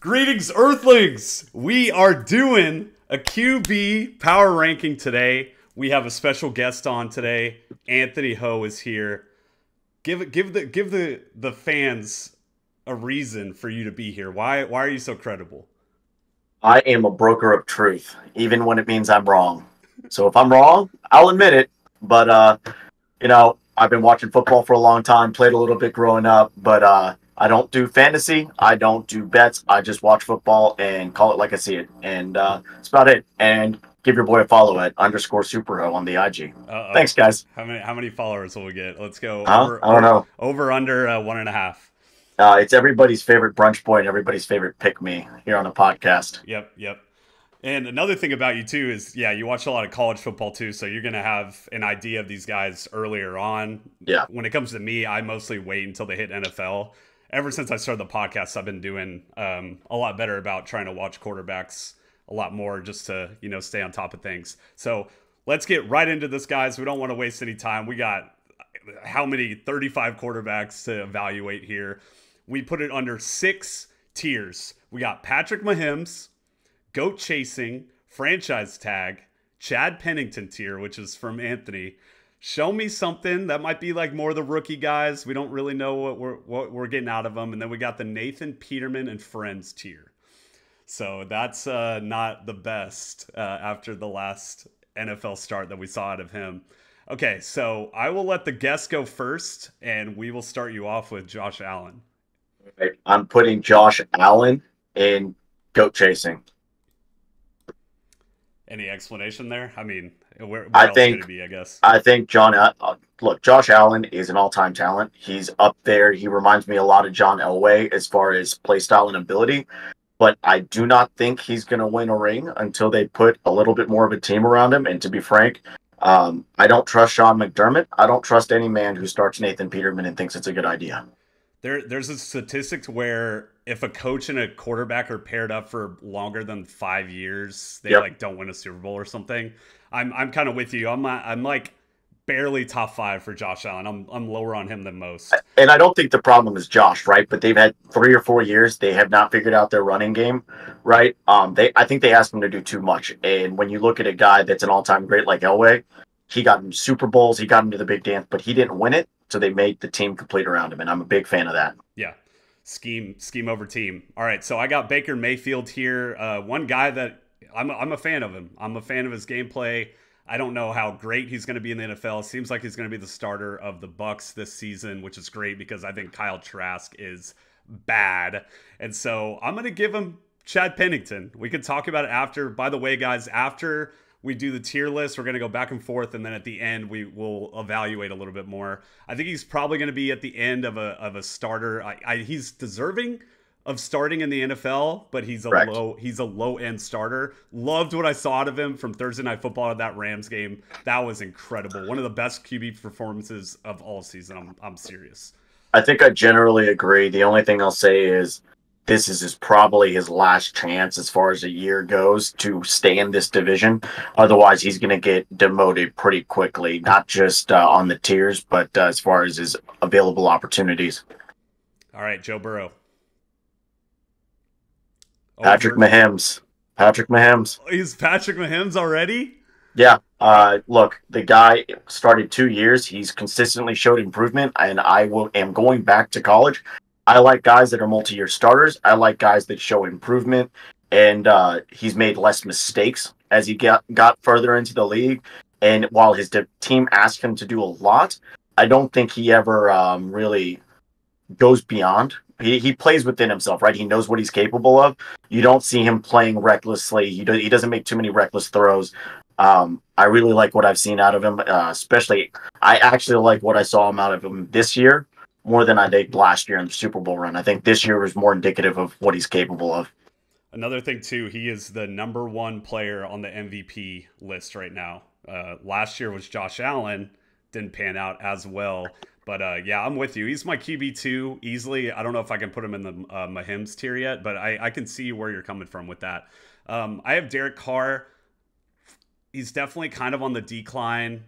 Greetings, Earthlings! We are doing a QB power ranking today. We have a special guest on today. Anthony Ho is here. Give the fans a reason for you to be here. Why are you so credible? I am a broker of truth, even when it means I'm wrong. So if I'm wrong, I'll admit it. But I've been watching football for a long time, played a little bit growing up, but I don't do fantasy. I don't do bets. I just watch football and call it like I see it. And that's about it. And give your boy a follow at _superho on the IG. Uh-oh. Thanks, guys. How many followers will we get? Let's go Huh? I don't know. over under 1.5. It's everybody's favorite brunch boy and everybody's favorite pick me here on the podcast. Yep. And another thing about you too is, yeah, you watch a lot of college football too, so you're gonna have an idea of these guys earlier on. Yeah. When it comes to me, I mostly wait until they hit NFL. Ever since I started the podcast, I've been doing a lot better about trying to watch quarterbacks a lot more, just to stay on top of things. So let's get right into this, guys. We don't want to waste any time. We got how many 35 quarterbacks to evaluate here. We put it under 6 tiers. We got Patrick Mahomes, Goat Chasing, Franchise Tag, Chad Pennington tier, which is from Anthony. Show me something that might be like more the rookie guys. We don't really know what we're getting out of them. And then we got the Nathan Peterman and Friends tier. So that's not the best after the last NFL start that we saw out of him. Okay, so I will let the guest go first, and we will start you off with Josh Allen. I'm putting Josh Allen in Goat Chasing. Any explanation there? I mean, where I else could think it be, I guess? I think Josh Allen is an all-time talent. He's up there. He reminds me a lot of John Elway as far as play style and ability. But I do not think he's going to win a ring until they put a little bit more of a team around him. And to be frank, I don't trust Sean McDermott. I don't trust any man who starts Nathan Peterman and thinks it's a good idea. There's a statistic where if a coach and a quarterback are paired up for longer than 5 years, they don't win a Super Bowl or something. I'm kind of with you. I'm like barely top 5 for Josh Allen. I'm lower on him than most. And I don't think the problem is Josh, right? But they've had 3 or 4 years. They have not figured out their running game, right? I think they asked him to do too much. And when you look at a guy that's an all-time great like Elway, he got him Super Bowls, he got him to the big dance, but he didn't win it. So they made the team complete around him, and I'm a big fan of that. Yeah, scheme over team. All right, so I got Baker Mayfield here. One guy that I'm a fan of him. I'm a fan of his gameplay. I don't know how great he's going to be in the NFL. Seems like he's going to be the starter of the Bucs this season, which is great because I think Kyle Trask is bad. And so I'm going to give him Chad Pennington. We could talk about it after. By the way, guys, after we do the tier list, we're going to go back and forth, and then at the end we will evaluate a little bit more. I think he's probably going to be at the end of a starter. He's deserving of starting in the NFL, but he's a low end starter. Loved what I saw out of him from Thursday Night Football at that Rams game. That was incredible. One of the best QB performances of all season. I'm serious. I think I generally agree. The only thing I'll say is this is probably his last chance as far as a year goes to stay in this division. Otherwise, he's going to get demoted pretty quickly, not just on the tiers, but as far as his available opportunities. All right, Joe Burrow. Patrick Mahomes. He's Patrick Mahomes already? Yeah. Look, the guy started 2 years. He's consistently showed improvement, and am going back to college. I like guys that are multi-year starters. I like guys that show improvement, and he's made less mistakes as he got further into the league. And while his team asked him to do a lot, I don't think he ever really goes beyond. He plays within himself, right? He knows what he's capable of. You don't see him playing recklessly. He doesn't make too many reckless throws. I really like what I've seen out of him, especially I actually like what I saw him out of him this year more than I did last year in the Super Bowl run. I think this year was more indicative of what he's capable of. Another thing, too, he is the #1 player on the MVP list right now. Last year was Josh Allen. Didn't pan out as well. But, yeah, I'm with you. He's my QB2 easily. I don't know if I can put him in the Mahomes tier yet, but I can see where you're coming from with that. I have Derek Carr. He's definitely kind of on the decline.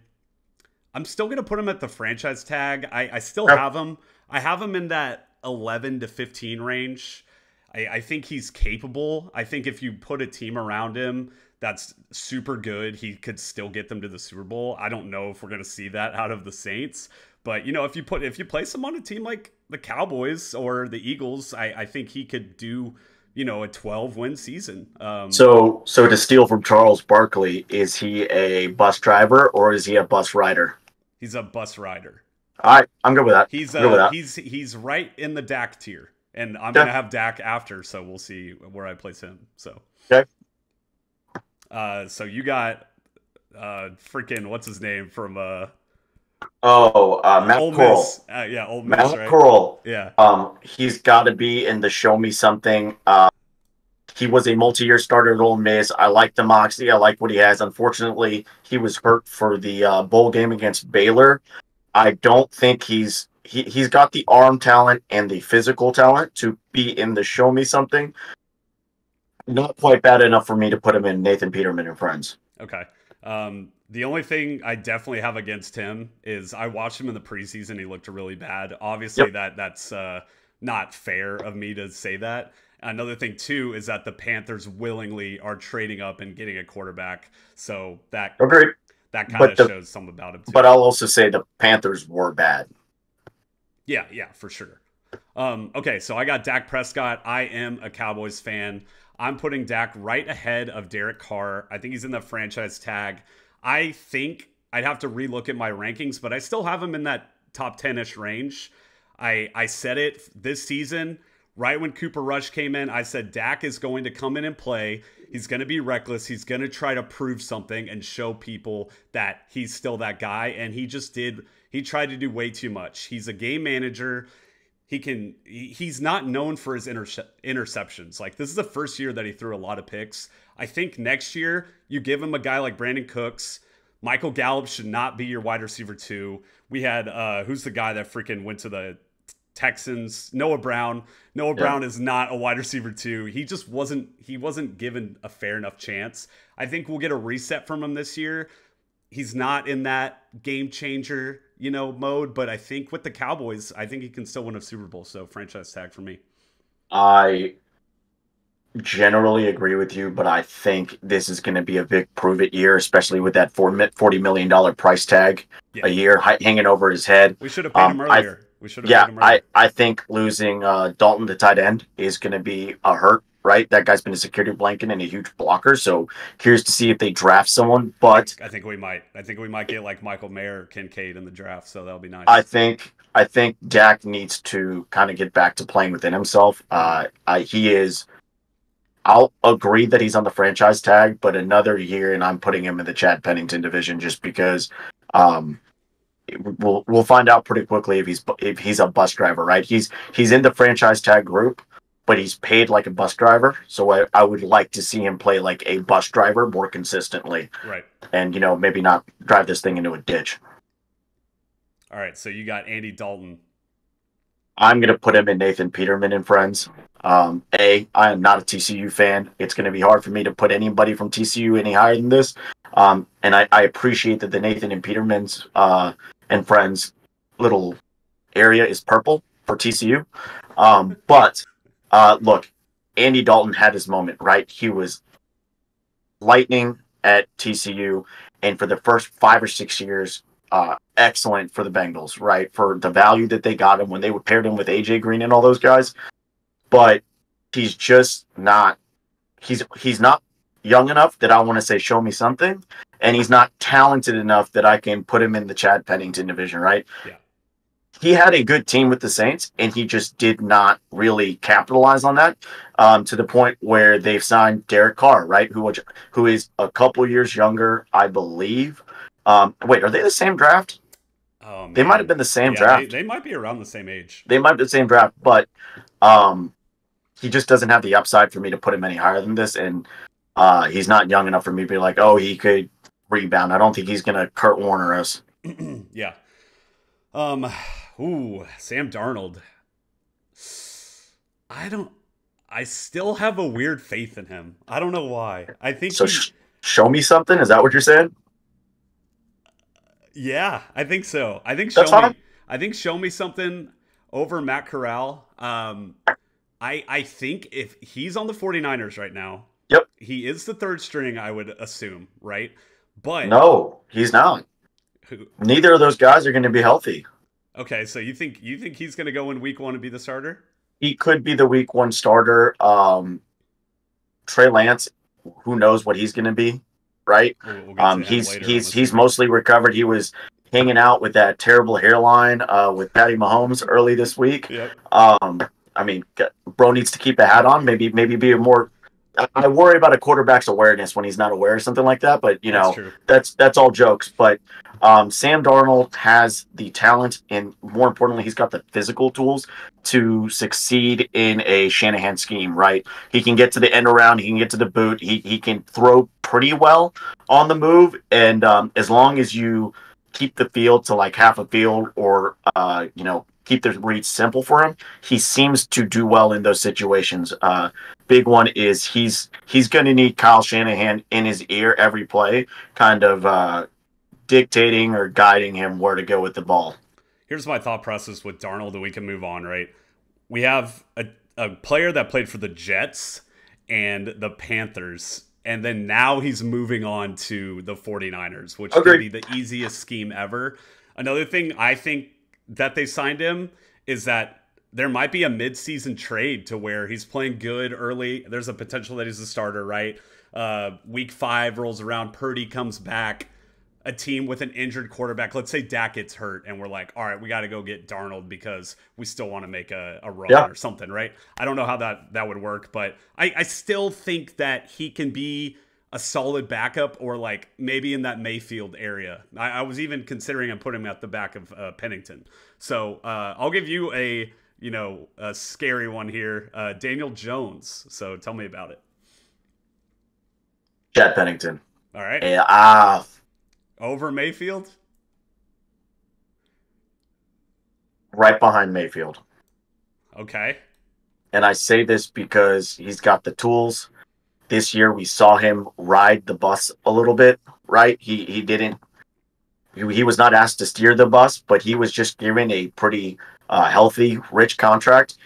I'm still going to put him at the franchise tag. I still have him. I have him in that 11 to 15 range. I think he's capable. I think if you put a team around him that's super good, he could still get them to the Super Bowl. I don't know if we're going to see that out of the Saints, but if you place him on a team like the Cowboys or the Eagles, I think he could do a 12-win season. So to steal from Charles Barkley, is he a bus driver or is he a bus rider? He's a bus rider. All right, I'm good with that. He's right in the Dak tier, and I'm Okay. gonna have Dak after, so we'll see where I place him. So, Okay. So you got freaking what's his name from Matt Ole Corral. Miss. Yeah, Ole Miss, Matt right? Corral. Yeah. He's got to be in the show me something. He was a multi-year starter at Ole Miss. I like the moxie. I like what he has. Unfortunately, he was hurt for the bowl game against Baylor. I don't think he's got the arm talent and the physical talent to be in the show me something. Not quite bad enough for me to put him in Nathan Peterman and Friends. Okay. The only thing I definitely have against him is I watched him in the preseason. He looked really bad. Obviously, that's not fair of me to say that. Another thing, too, is that the Panthers willingly are trading up and getting a quarterback. So that Agreed. That kind of shows something about him, too. But I'll also say the Panthers were bad. Yeah, for sure. Okay, so I got Dak Prescott. I am a Cowboys fan. I'm putting Dak right ahead of Derek Carr. I think he's in the franchise tag. I think I'd have to relook at my rankings, but I still have him in that top 10-ish range. I said it this season, right when Cooper Rush came in, I said Dak is going to come in and play. He's going to be reckless. He's going to try to prove something and show people that he's still that guy. And he just did. He tried to do way too much. He's a game manager. He's not known for his interceptions. Like, this is the first year that he threw a lot of picks. I think next year you give him a guy like Brandon Cooks. Michael Gallup should not be your wide receiver 2. We had who's the guy that freaking went to the Texans? Noah Brown. Noah Brown is not a wide receiver 2. He just wasn't given a fair enough chance. I think we'll get a reset from him this year. He's not in that game changer, mode, but I think with the Cowboys, I think he can still win a Super Bowl. So franchise tag for me. I generally agree with you, but I think this is going to be a big prove it year, especially with that $40 million price tag a year hanging over his head. We should have paid him earlier. I think losing Dalton, the tight end, is going to be a hurt, right? That guy's been a security blanket and a huge blocker. So curious to see if they draft someone. But I think we might. I think we might get like Michael Mayer or Kincaid in the draft. So that'll be nice. I think Dak needs to kind of get back to playing within himself. He is. I'll agree that he's on the franchise tag, but another year, and I'm putting him in the Chad Pennington division just because. We'll find out pretty quickly if he's a bus driver, right? He's in the franchise tag group, but he's paid like a bus driver. So I would like to see him play like a bus driver more consistently, right? And maybe not drive this thing into a ditch. All right, so you got Andy Dalton. I'm gonna put him in Nathan Peterman and Friends. I am not a TCU fan. It's gonna be hard for me to put anybody from TCU any higher than this. And I appreciate that the Nathan and Peterman's and Friends little area is purple for TCU. But look, Andy Dalton had his moment, right? He was lightning at TCU, and for the first 5 or 6 years, excellent for the Bengals, right? For the value that they got him when they paired him with AJ Green and all those guys. But he's just not. He's not young enough that I want to say show me something, and he's not talented enough that I can put him in the Chad Pennington division, right? Yeah. He had a good team with the Saints, and he just did not really capitalize on that to the point where they've signed Derek Carr, right? Who is a couple years younger, I believe. Wait, are they the same draft? Oh, man. They might have been the same draft. They might be around the same age. They might be the same draft, but he just doesn't have the upside for me to put him any higher than this, and he's not young enough for me to be like, oh, he could rebound. I don't think he's going to Kurt Warner us. Yeah. Sam Darnold. I still have a weird faith in him. I don't know why. I think so. Show me something. Is that what you're saying? Yeah, I think so. I think show me something over Matt Corral. I think if he's on the 49ers right now, Yep. he is the third string, I would assume, right? But No, he's not. who? Neither of those guys are going to be healthy. Okay, so you think he's going to go in week 1 and be the starter? He could be the week one starter. Trey Lance, who knows what he's going to be, right? We'll get to him later. He's mostly recovered. He was hanging out with that terrible hairline with Patty Mahomes early this week. Yep. I mean, bro needs to keep a hat on. Maybe be a more. I worry about a quarterback's awareness when he's not aware or something like that. But that's all jokes. But Sam Darnold has the talent, and more importantly, he's got the physical tools to succeed in a Shanahan scheme. Right? He can get to the end around. He can get to the boot. He can throw pretty well on the move, and as long as you keep the field to like half a field, or keep the reads simple for him, he seems to do well in those situations. Big one is he's going to need Kyle Shanahan in his ear every play, kind of dictating or guiding him where to go with the ball. Here's my thought process with Darnold, and we can move on, right? We have a player that played for the Jets and the Panthers, and then now he's moving on to the 49ers, which could be the easiest scheme ever. Another thing I think that they signed him is that there might be a mid-season trade to where he's playing good early. There's a potential that he's a starter, right? Week 5 rolls around, Purdy comes back, a team with an injured quarterback. Let's say Dak gets hurt, and we're like, all right, we got to go get Darnold because we still want to make a run or something, right? I don't know how that would work, but I still think that he can be a solid backup, or like maybe in that Mayfield area. I was even considering and putting him at the back of Pennington. So I'll give you a scary one here. Daniel Jones. So tell me about it. Chad Pennington. All right. Yeah. Over Mayfield? Right behind Mayfield. Okay. And I say this because he's got the tools. This year we saw him ride the bus a little bit, right? He was not asked to steer the bus, but he was just given a pretty healthy, rich contract.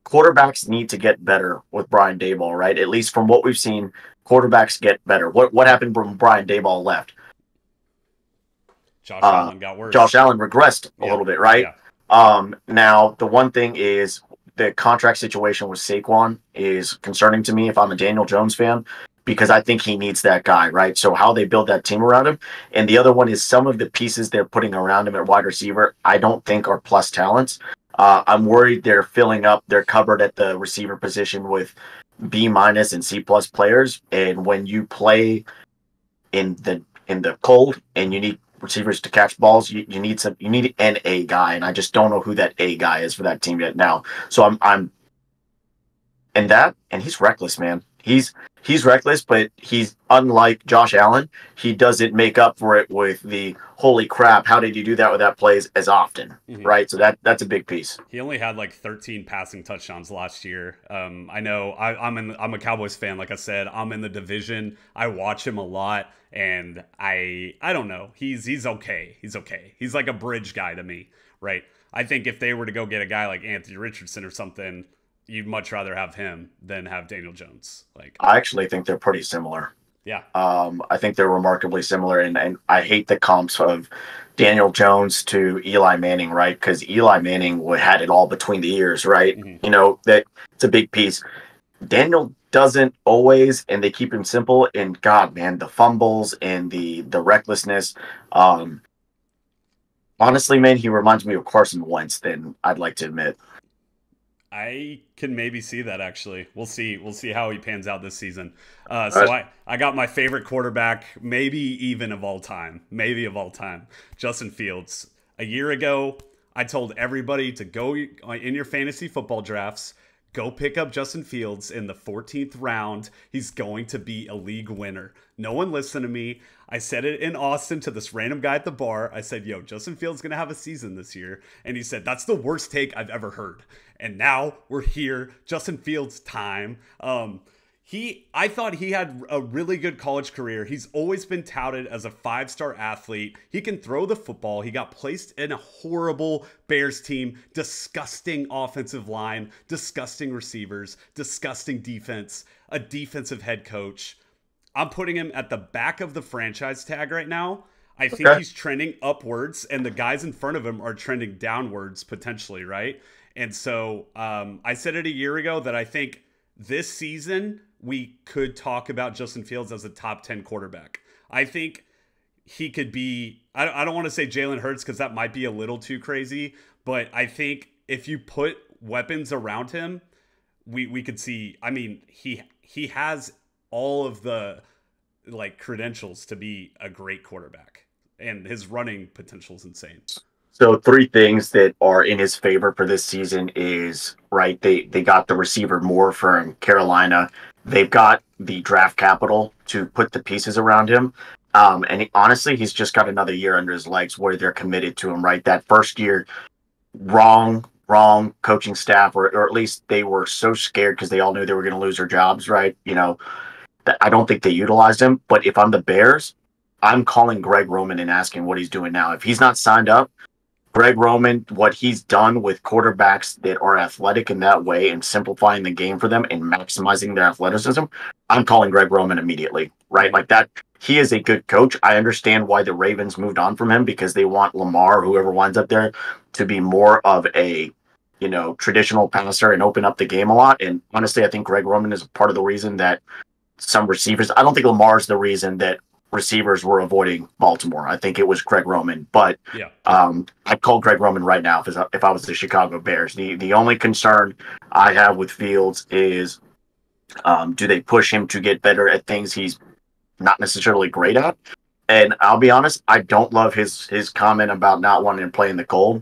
Quarterbacks need to get better with Brian Daboll, right? At least from what we've seen, quarterbacks get better. What happened when Brian Daboll left? Josh Allen got worse. Josh Allen regressed a little bit, right? Yeah. Now, the one thing is the contract situation with Saquon is concerning to me if I'm a Daniel Jones fan, because I think he needs that guy, right? So how they build that team around him. And the other one is some of the pieces they're putting around him at wide receiver, I don't think are plus talents. I'm worried they're filling up their cupboard at the receiver position with B- and C+ players. And when you play in the cold and you need receivers to catch balls, you need an A guy, and I just don't know who that A guy is for that team yet now. So I'm and he's reckless, man. He's reckless, but he's unlike Josh Allen. He doesn't make up for it with the holy crap, how did you do that with that plays as often, right? So that's a big piece. He only had like 13 passing touchdowns last year. I know I'm a Cowboys fan. Like I said, I'm in the division. I watch him a lot, and I don't know. He's okay. He's okay. He's like a bridge guy to me, right? I think if they were to go get a guy like Anthony Richardson or something, you'd much rather have him than have Daniel Jones. Like, I actually think they're pretty similar. Yeah. I think they're remarkably similar, and I hate the comps of Daniel Jones to Eli Manning, right? Because Eli Manning had it all between the ears, right? That it's a big piece. Daniel doesn't always, and they keep him simple. And God, man, the fumbles and the recklessness. Honestly, man, he reminds me of Carson Wentz. Then I'd like to admit. I can maybe see that, actually. We'll see how he pans out this season. So I got my favorite quarterback, maybe even of all time, Justin Fields. A year ago, I told everybody to go in your fantasy football drafts, go pick up Justin Fields in the 14th round. He's going to be a league winner. No one listened to me. I said it in Austin to this random guy at the bar. I said, yo, Justin Fields going to have a season this year. And he said, that's the worst take I've ever heard. And now we're here. Justin Fields time. I thought he had a really good college career. He's always been touted as a 5-star athlete. He can throw the football. He got placed in a horrible Bears team, disgusting offensive line, disgusting receivers, disgusting defense, a defensive head coach. I'm putting him at the back of the franchise tag right now. I think he's trending upwards, and the guys in front of him are trending downwards potentially, right? And so I said it a year ago that I think this season we could talk about Justin Fields as a top 10 quarterback. I think he could be, I don't want to say Jalen Hurts because that might be a little too crazy, but I think if you put weapons around him, we could see, I mean, he has all of the like credentials to be a great quarterback, and his running potential is insane. So 3 things that are in his favor for this season is, right, they got the receiver Moore from Carolina. They've got the draft capital to put the pieces around him. Honestly, he's just got another year under his legs where they're committed to him, right? That first year, wrong coaching staff, or at least they were so scared because they all knew they were going to lose their jobs, right? You know, I don't think they utilized him. But if I'm the Bears, I'm calling Greg Roman and asking what he's doing now. If he's not signed up, Greg Roman, what he's done with quarterbacks that are athletic in that way and simplifying the game for them and maximizing their athleticism, I'm calling Greg Roman immediately, right? Like that, he is a good coach. I understand why the Ravens moved on from him because they want Lamar, whoever winds up there, to be more of a, you know, traditional passer and open up the game a lot. And honestly, I think Greg Roman is part of the reason that some receivers, I don't think Lamar's the reason that receivers were avoiding Baltimore. I think it was Greg Roman, but I'd call Greg Roman right now if I was the Chicago Bears. The only concern I have with Fields is, do they push him to get better at things he's not necessarily great at? And I'll be honest, I don't love his comment about not wanting to play in the cold.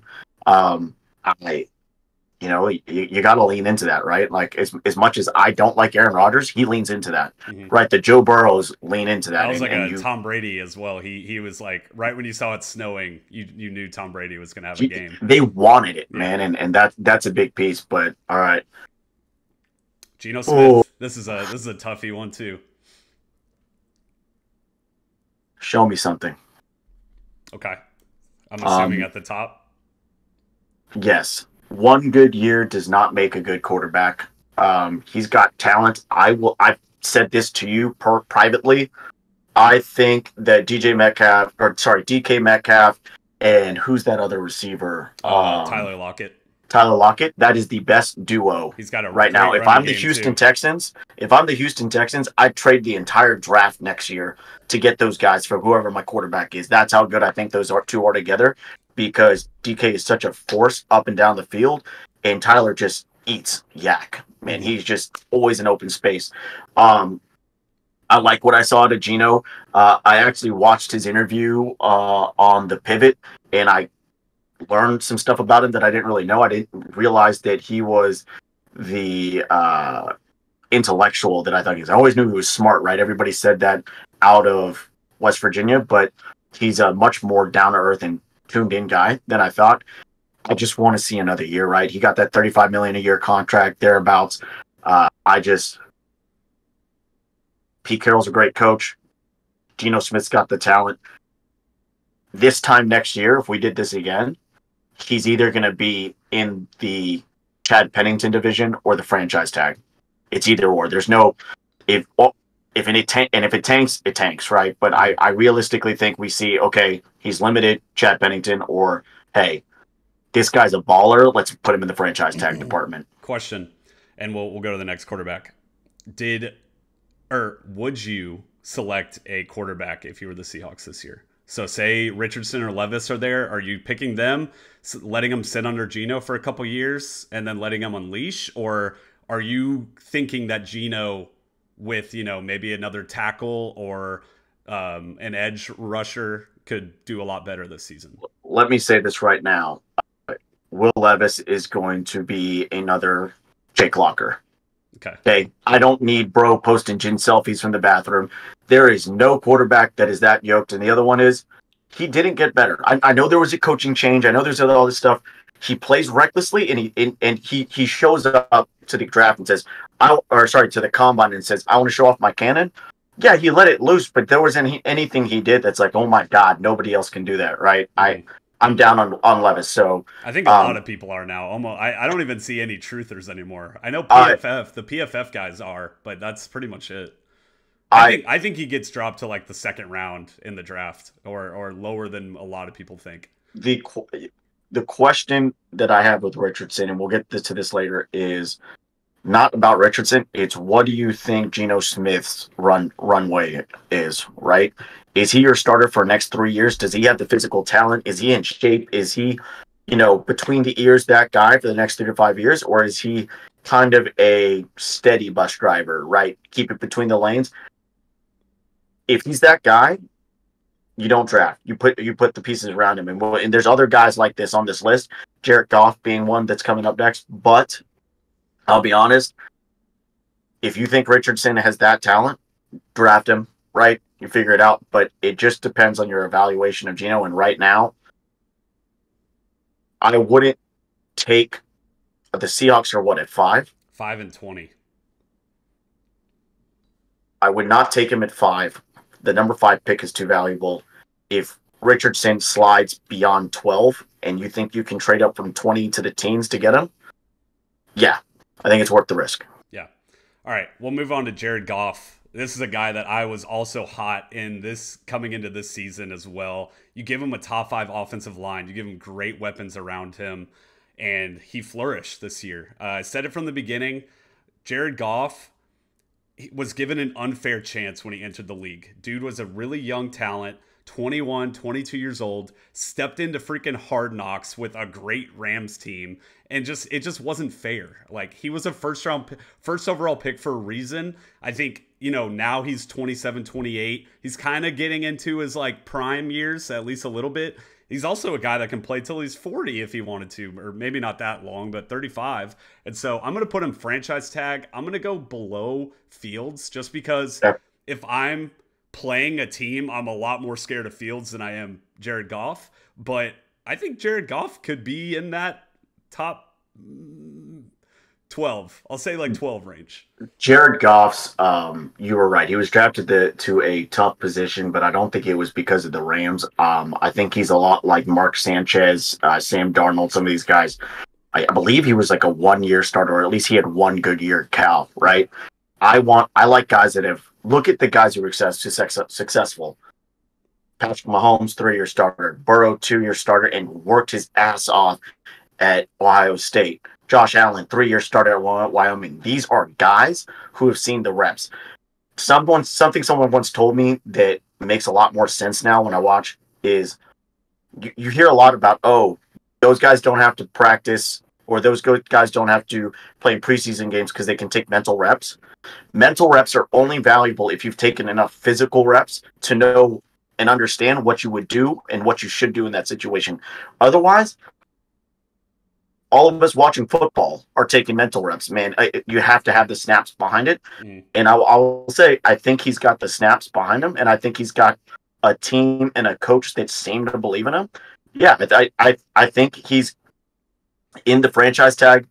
You know, you got to lean into that, right? Like as much as I don't like Aaron Rodgers, he leans into that, right? The Joe Burrows lean into that. That was like Tom Brady as well. He was like, right when you saw it snowing, you knew Tom Brady was going to have a game. They wanted it, man, and that's a big piece. But all right, Geno Smith. This is a toughie one too. Show me something. Okay, I'm assuming at the top. Yes. One good year does not make a good quarterback. He's got talent. I've said this to you privately. I think that DK Metcalf, and who's that other receiver? Tyler Lockett. That is the best duo he's got right now. If I'm the Houston Texans, I'd trade the entire draft next year to get those guys for whoever my quarterback is. That's how good I think those two are together, because DK is such a force up and down the field, and Tyler just eats yak. Man, he's just always in open space. I like what I saw out of Geno. I actually watched his interview on The Pivot, and I learned some stuff about him that I didn't really know. I didn't realize that he was the intellectual that I thought he was. I always knew he was smart, right? Everybody said that out of West Virginia, but he's a much more down-to-earth and tuned-in guy than I thought. I just want to see another year, right? He got that $35 million a year contract, thereabouts. Pete Carroll's a great coach. Geno Smith's got the talent. This time next year, if we did this again, he's either going to be in the Chad Pennington division or the franchise tag. It's either or. There's no if it tanks, it tanks, right? But I realistically think we see, okay, he's limited, Chad Pennington, or hey, this guy's a baller. Let's put him in the franchise tag department. Question, and we'll go to the next quarterback. Would you select a quarterback if you were the Seahawks this year? So say Richardson or Levis are there. Are you picking them, letting them sit under Geno for a couple years and then letting them unleash? Or are you thinking that Geno with, maybe another tackle or an edge rusher could do a lot better this season? Let me say this right now. Will Levis is going to be another Jake Locker. Okay. I don't need bro posting gin selfies from the bathroom. There is no quarterback that is that yoked. And the other one is, he didn't get better. I know there was a coaching change. I know there's all this stuff. he plays recklessly, and he shows up to the draft and says, to the combine and says, I want to show off my cannon. Yeah, he let it loose, but there wasn't anything he did that's like, oh my God, nobody else can do that, right? I'm down on Levis. So I think a lot of people are now. Almost, I don't even see any truthers anymore. I know PFF, the PFF guys are, but that's pretty much it. I think he gets dropped to like the second round in the draft, or lower than a lot of people think. The question that I have with Richardson, and we'll get to this later, is not about Richardson. It's what do you think Geno Smith's runway is, right? Is he your starter for the next 3 years? Does he have the physical talent? Is he in shape? Is he, between the ears, that guy for the next 3 to 5 years? Or is he kind of a steady bus driver, right? Keep it between the lanes. If he's that guy, you don't draft. You put the pieces around him. And there's other guys like this on this list, Jared Goff being one that's coming up next. But I'll be honest, if you think Richardson has that talent, draft him, right? You figure it out. But it just depends on your evaluation of Geno. And right now, I wouldn't take the Seahawks are what, at 5? 5-20. I would not take him at 5. The number 5 pick is too valuable. If Richardson slides beyond 12 and you think you can trade up from 20 to the teens to get him, yeah, I think it's worth the risk. Yeah. All right, we'll move on to Jared Goff. This is a guy that I was also hot in this coming into this season as well. You give him a top 5 offensive line. You give him great weapons around him, and he flourished this year. I said it from the beginning. Jared Goff was given an unfair chance when he entered the league. Dude was a really young talent, 21, 22 years old, stepped into freaking Hard Knocks with a great Rams team, and it just wasn't fair. Like, he was a first overall pick for a reason. I think, now he's 27, 28. He's kind of getting into his like prime years, at least a little bit. He's also a guy that can play till he's 40 if he wanted to, or maybe not that long, but 35. And so I'm going to put him franchise tag. I'm going to go below Fields just because if I'm playing a team, I'm a lot more scared of Fields than I am Jared Goff. But I think Jared Goff could be in that top 12. I'll say like 12 range. Jared Goff's, you were right. He was drafted to a tough position, but I don't think it was because of the Rams. I think he's a lot like Mark Sanchez, Sam Darnold, some of these guys. I believe he was like a 1-year starter, or at least he had one good year at Cal, right? I like guys that have, look at the guys who were successful. Patrick Mahomes, 3-year starter. Burrow, 2-year starter, and worked his ass off at Ohio State. Josh Allen, 3-year starter at Wyoming. These are guys who have seen the reps. Something someone once told me that makes a lot more sense now when I watch is you hear a lot about, those guys don't have to practice, or those guys don't have to play in preseason games because they can take mental reps. Mental reps are only valuable if you've taken enough physical reps to know and understand what you would do and what you should do in that situation. Otherwise, all of us watching football are taking mental reps, man. You have to have the snaps behind it. And I will say, I think he's got the snaps behind him, and I think he's got a team and a coach that seem to believe in him. Yeah, I think he's in the franchise tag.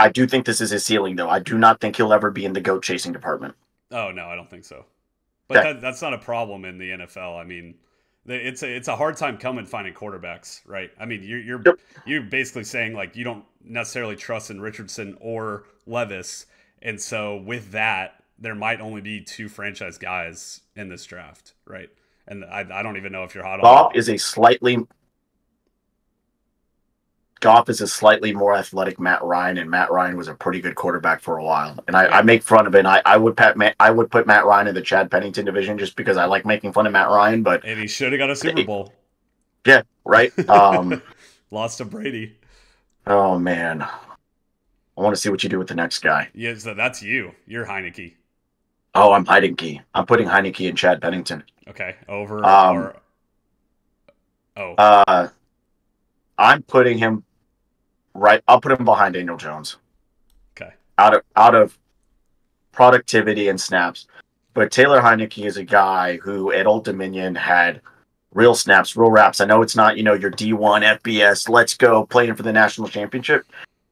I do think this is his ceiling, though. I do not think he'll ever be in the GOAT chasing department. Oh, no, I don't think so. But that's not a problem in the NFL. I mean, it's a hard time coming finding quarterbacks, right? I mean, you're basically saying like you don't necessarily trust in Richardson or Levis, and so with that, there might only be 2 franchise guys in this draft, right? And I don't even know if you're hot on. Goff is a slightly more athletic Matt Ryan, and Matt Ryan was a pretty good quarterback for a while. And I make fun of it. And I would put Matt Ryan in the Chad Pennington division just because I like making fun of Matt Ryan. And he should have got a Super Bowl. Yeah, right. Lost to Brady. Oh man, I want to see what you do with the next guy. Yeah, so that's you. You're Heineke. Oh, I'm Heineke. I'm putting Heineke and Chad Pennington. Okay, over I'm putting him right. I'll put him behind Daniel Jones. Okay. Out of productivity and snaps. But Taylor Heineke is a guy who at Old Dominion had real snaps, real reps. I know it's not, your D1 FBS, let's go playing for the national championship,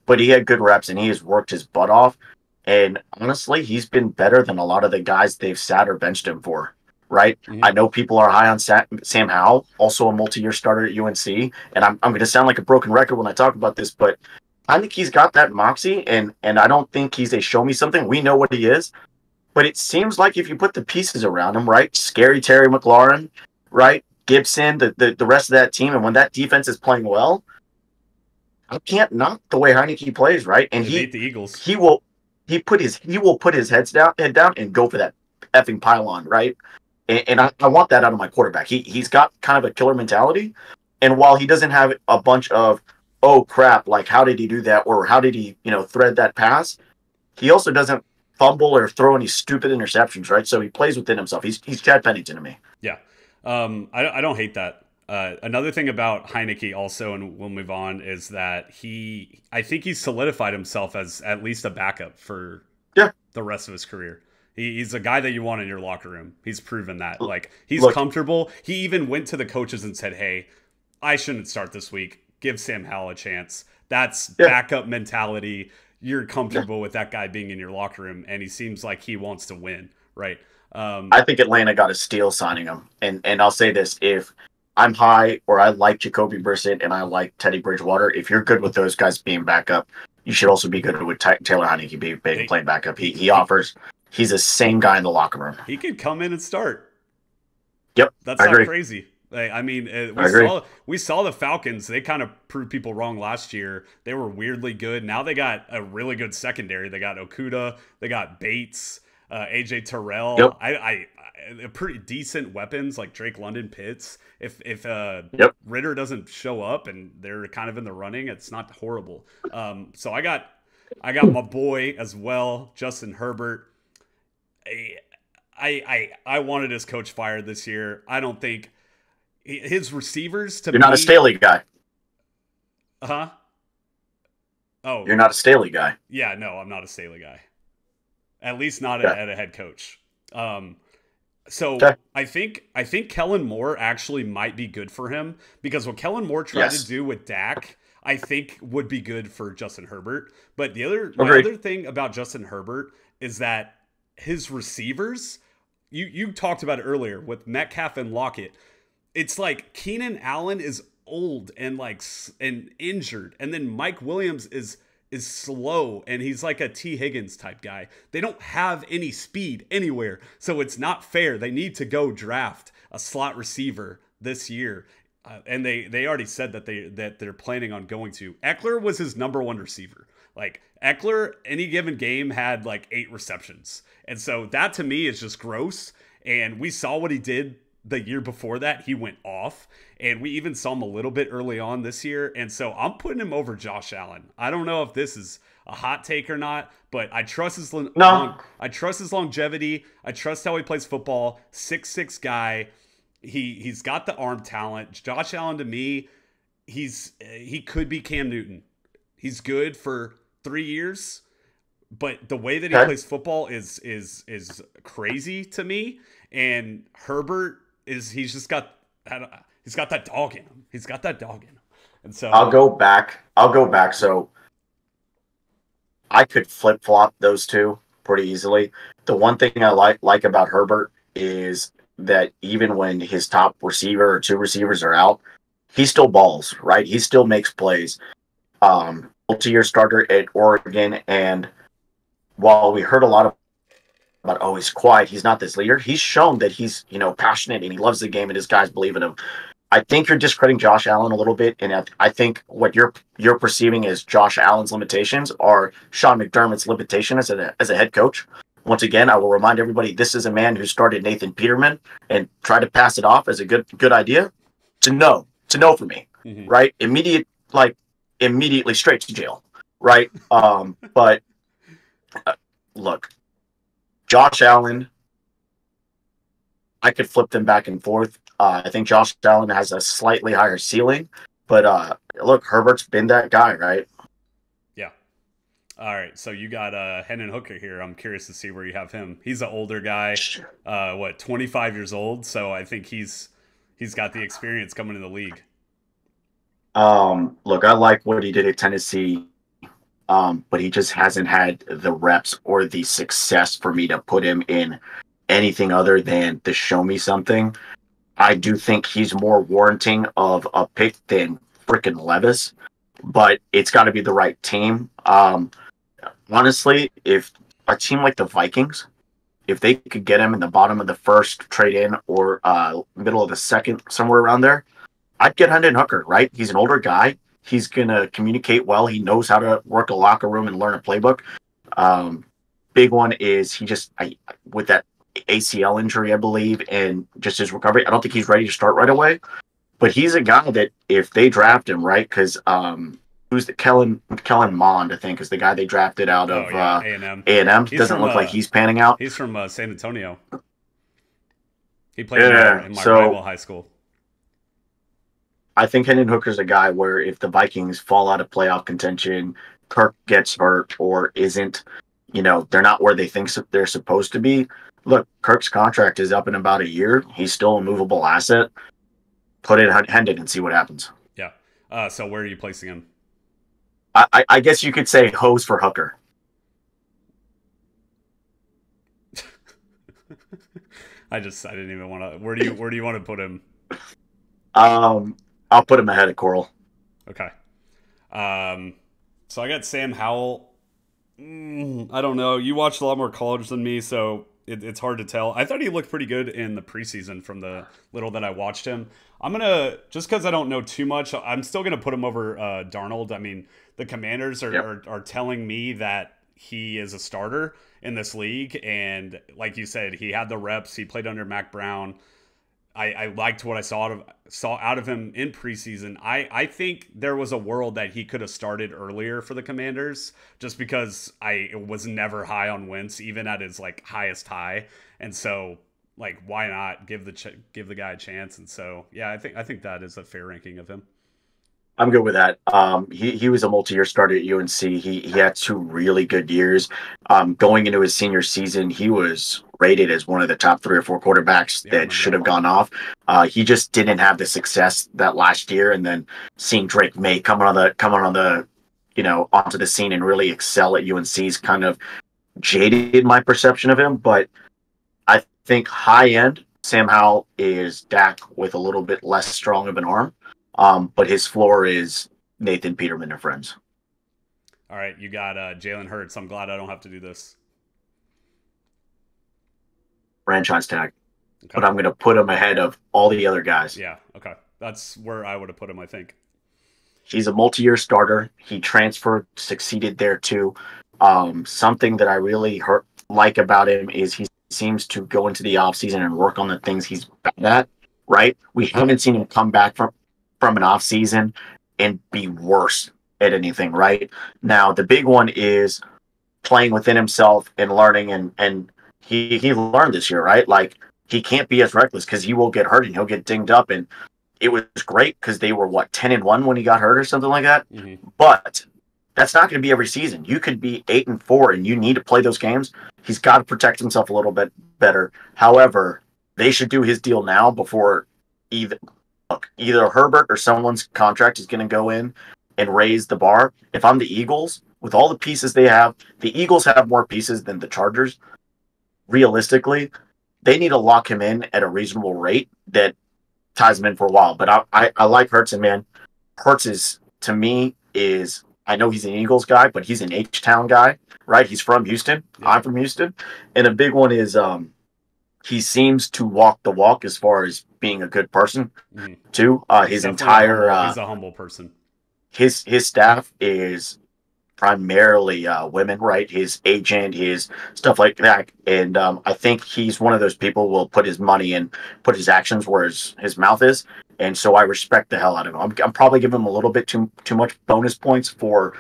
but he had good reps and he has worked his butt off. And honestly, he's been better than a lot of the guys they've sat or benched him for, right? I know people are high on Sam Howell, also a multi-year starter at UNC, and I'm going to sound like a broken record when I talk about this, but I think he's got that moxie, and I don't think he's a show me something. We know what he is, but it seems like if you put the pieces around him, right? Scary Terry McLaurin, right? Gibson, the rest of that team, and when that defense is playing well, I can't knock the way Heineke plays, right? And they beat the Eagles. He will put his head down and go for that effing pylon, right? And I want that out of my quarterback. He's got kind of a killer mentality, and while he doesn't have a bunch of oh crap, like how did he do that, or how did he thread that pass, he also doesn't fumble or throw any stupid interceptions, right? So he plays within himself. He's Chad Pennington to me. Yeah, I don't hate that. Another thing about Heineke also, and we'll move on, is that I think he's solidified himself as at least a backup for the rest of his career. He's a guy that you want in your locker room. He's proven that. Like, he's comfortable. He even went to the coaches and said, hey, I shouldn't start this week. Give Sam Howell a chance. That's backup mentality. You're comfortable with that guy being in your locker room, and he seems like he wants to win, right? I think Atlanta got a steal signing him. And I'll say this, if I'm high or I like Jacoby Brissett and I like Teddy Bridgewater, if you're good with those guys being backup, you should also be good with Taylor Heineke being playing backup. He's the same guy in the locker room. He could come in and start. Yep, that's not crazy. I mean, we saw the Falcons. They kind of proved people wrong last year. They were weirdly good. Now they got a really good secondary. They got Okudah. They got Bates, AJ Terrell. Yep. Pretty decent weapons like Drake London, Pitts. If Ritter doesn't show up and they're kind of in the running, it's not horrible. So I got my boy as well, Justin Herbert. I wanted his coach fired this year. I don't think his receivers You're not a Staley guy. Huh? Oh. You're not a Staley guy. Yeah, no, I'm not a Staley guy. At least not at a head coach. I think Kellen Moore actually might be good for him, because what Kellen Moore tried to do with Dak, I think would be good for Justin Herbert. But the other thing about Justin Herbert is that his receivers, you talked about it earlier with Metcalf and Lockett. It's like Keenan Allen is old and injured, and then Mike Williams is slow and he's like a T. Higgins type guy. They don't have any speed anywhere, so it's not fair. They need to go draft a slot receiver this year, and they already said that they're planning on going to. Eckler was his number one receiver. Like, Eckler, any given game, had like 8 receptions. And so that to me is just gross. And we saw what he did the year before that. He went off. And we even saw him a little bit early on this year. And so I'm putting him over Josh Allen. I don't know if this is a hot take or not, but I trust his I trust his longevity. I trust how he plays football. 6'6" guy. He's got the arm talent. Josh Allen, to me, he could be Cam Newton. He's good for 3 years, but the way that he plays football is crazy to me. And Herbert he's got that dog in him. He's got that dog in him. And so I'll go back. So I could flip flop those two pretty easily. The one thing I like about Herbert is that even when his top receiver or 2 receivers are out, he still balls, right? He still makes plays. Multi-year starter at Oregon, and while we heard a lot about, oh, he's quiet, he's not this leader, he's shown that he's passionate and he loves the game and his guys believe in him. I think you're discrediting Josh Allen a little bit, and I think what you're perceiving as Josh Allen's limitations are Sean McDermott's limitation as a head coach. Once again, I will remind everybody, this is a man who started Nathan Peterman and tried to pass it off as a good idea. To no for me, right? Immediately straight to jail, right? But look, Josh Allen, I could flip them back and forth. I think Josh Allen has a slightly higher ceiling, but look, Herbert's been that guy, right? Yeah. All right, so you got Hendon Hooker here. I'm curious to see where you have him. He's an older guy, 25 years old, so I think he's He's got the experience coming in the league. Look, I like what he did at Tennessee, but he just hasn't had the reps or the success for me to put him in anything other than to show me something. I do think he's more warranting of a pick than freaking Levis, but it's got to be the right team. Honestly, if a team like the Vikings, if they could get him in the bottom of the first trade in or middle of the second, somewhere around there, I'd get Hendon Hooker, right? He's an older guy. He's going to communicate well. He knows how to work a locker room and learn a playbook. Big one is with that ACL injury, I believe, and just his recovery, I don't think he's ready to start right away. But he's a guy that if they draft him, right, because who's the Kellen Mond, I think, is the guy they drafted out of A&M. A&M. Doesn't look like he's panning out. He's from San Antonio. He played in my rival high school. I think Hendon Hooker's a guy where if the Vikings fall out of playoff contention, Kirk gets hurt or isn't, they're not where they think they're supposed to be. Look, Kirk's contract is up in about a year. He's still a movable asset. Put it on Hendon and see what happens. Yeah. So where are you placing him? I guess you could say hose for Hooker. I didn't even want to. Where do you want to put him? I'll put him ahead of Coral. Okay. So I got Sam Howell. I don't know. You watched a lot more college than me, so it's hard to tell. I thought he looked pretty good in the preseason from the little that I watched him. I'm going to, just because I don't know too much, I'm still going to put him over Darnold. I mean, the Commanders are telling me that he is a starter in this league. And like you said, he had the reps. He played under Mac Brown. I liked what I saw out of him in preseason. I think there was a world that he could have started earlier for the Commanders, just because I was never high on Wentz, even at his highest high, and so why not give the guy a chance? And so yeah, I think that is a fair ranking of him. I'm good with that. He was a multi-year starter at UNC. He had 2 really good years. Going into his senior season, he was rated as one of the top 3 or 4 quarterbacks that should have gone off. He just didn't have the success that last year. And then seeing Drake May coming on the onto the scene and really excel at UNC's kind of jaded my perception of him. But I think high end Sam Howell is Dak with a little bit less strong of an arm. But his floor is Nathan Peterman and friends. All right, you got Jalen Hurts. I'm glad I don't have to do this. Franchise tag. Okay. But I'm going to put him ahead of all the other guys. Yeah, okay. That's where I would have put him, I think. He's a multi-year starter. He transferred, succeeded there too. Something that I really like about him is he seems to go into the offseason and work on the things he's bad at, right? We haven't seen him come back from an offseason and be worse at anything, right? Now, the big one is playing within himself and learning, and he learned this year, right? He can't be as reckless because he will get hurt and he'll get dinged up. And it was great because they were 10-1 when he got hurt or something like that. Mm-hmm. But that's not going to be every season. You could be 8-4 and you need to play those games. He's got to protect himself a little bit better. However, they should do his deal now before either Herbert or someone's contract is going to go in and raise the bar. If I'm the Eagles, with all the pieces they have, the Eagles have more pieces than the Chargers. Realistically, they need to lock him in at a reasonable rate that ties him in for a while. But I like Hurts, and man, Hurts is, to me, I know he's an Eagles guy, but he's an H-Town guy, right? He's from Houston. Yeah. I'm from Houston. And a big one is he seems to walk the walk as far as being a good person, too. His entire... he's a humble person. His staff is primarily women, right? His agent, his stuff like that. And I think he's one of those people who will put his money and put his actions where his mouth is. And so I respect the hell out of him. I'm probably giving him a little bit too much bonus points for,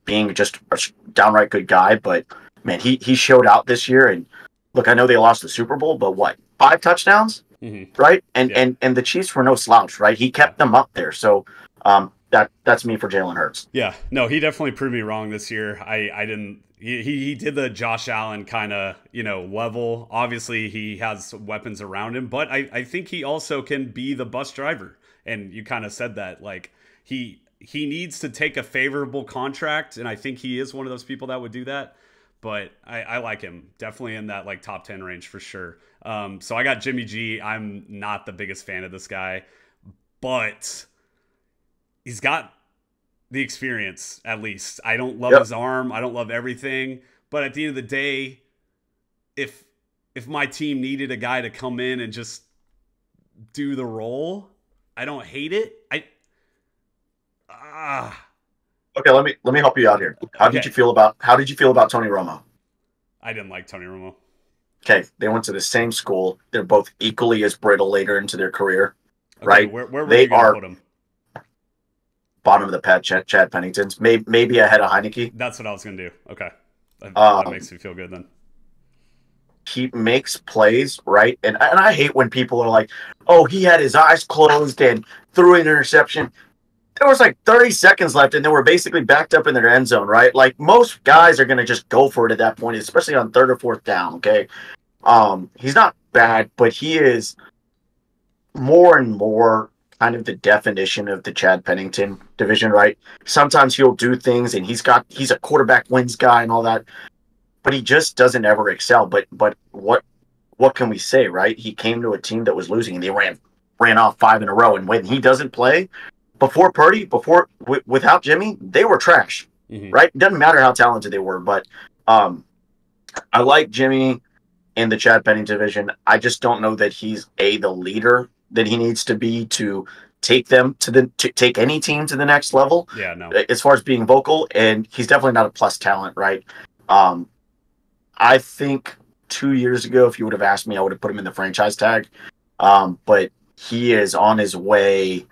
being just a downright good guy. But, man, he showed out this year. And, look, I know they lost the Super Bowl, but 5 touchdowns? Mm-hmm. Right? And the Chiefs were no slouch, right? He kept them up there. So That's me for Jalen Hurts. Yeah, no, he definitely proved me wrong this year. I didn't. He did the Josh Allen kind of level. Obviously, he has weapons around him, but I think he also can be the bus driver. And you kind of said that like he needs to take a favorable contract, and I think he is one of those people that would do that. But I like him definitely in that like top 10 range for sure. So I got Jimmy G. I'm not the biggest fan of this guy, but he's got the experience at least. I don't love his arm. I don't love everything. But at the end of the day, if my team needed a guy to come in and just do the role, I don't hate it. Okay, let me help you out here. How did you feel about Tony Romo? I didn't like Tony Romo. Okay, they went to the same school. They're both equally as brittle later into their career, right? Where were you going to put them? Bottom of the pack, Chad Pennington's, maybe ahead of Heineke. That's what I was going to do. Okay, that makes me feel good then. He makes plays, right? And I hate when people are like, "Oh, he had his eyes closed and threw an interception." There was like 30 seconds left, and they were basically backed up in their end zone, right? Like most guys are going to just go for it at that point, especially on 3rd or 4th down. Okay, he's not bad, but he is more and more kind of the definition of the Chad Pennington division, right? Sometimes he'll do things, and he's a quarterback wins guy and all that, but he just doesn't ever excel. But what can we say, right? He came to a team that was losing, and they ran off 5 in a row, and when he doesn't play. Before Purdy, without Jimmy, they were trash, right? It doesn't matter how talented they were, but I like Jimmy in the Chad Pennington division. I just don't know that he's the leader that he needs to be to take them to take any team to the next level. Yeah, no. As far as being vocal, and he's definitely not a plus talent, right? I think 2 years ago, if you would have asked me, I would have put him in the franchise tag. But he is on his way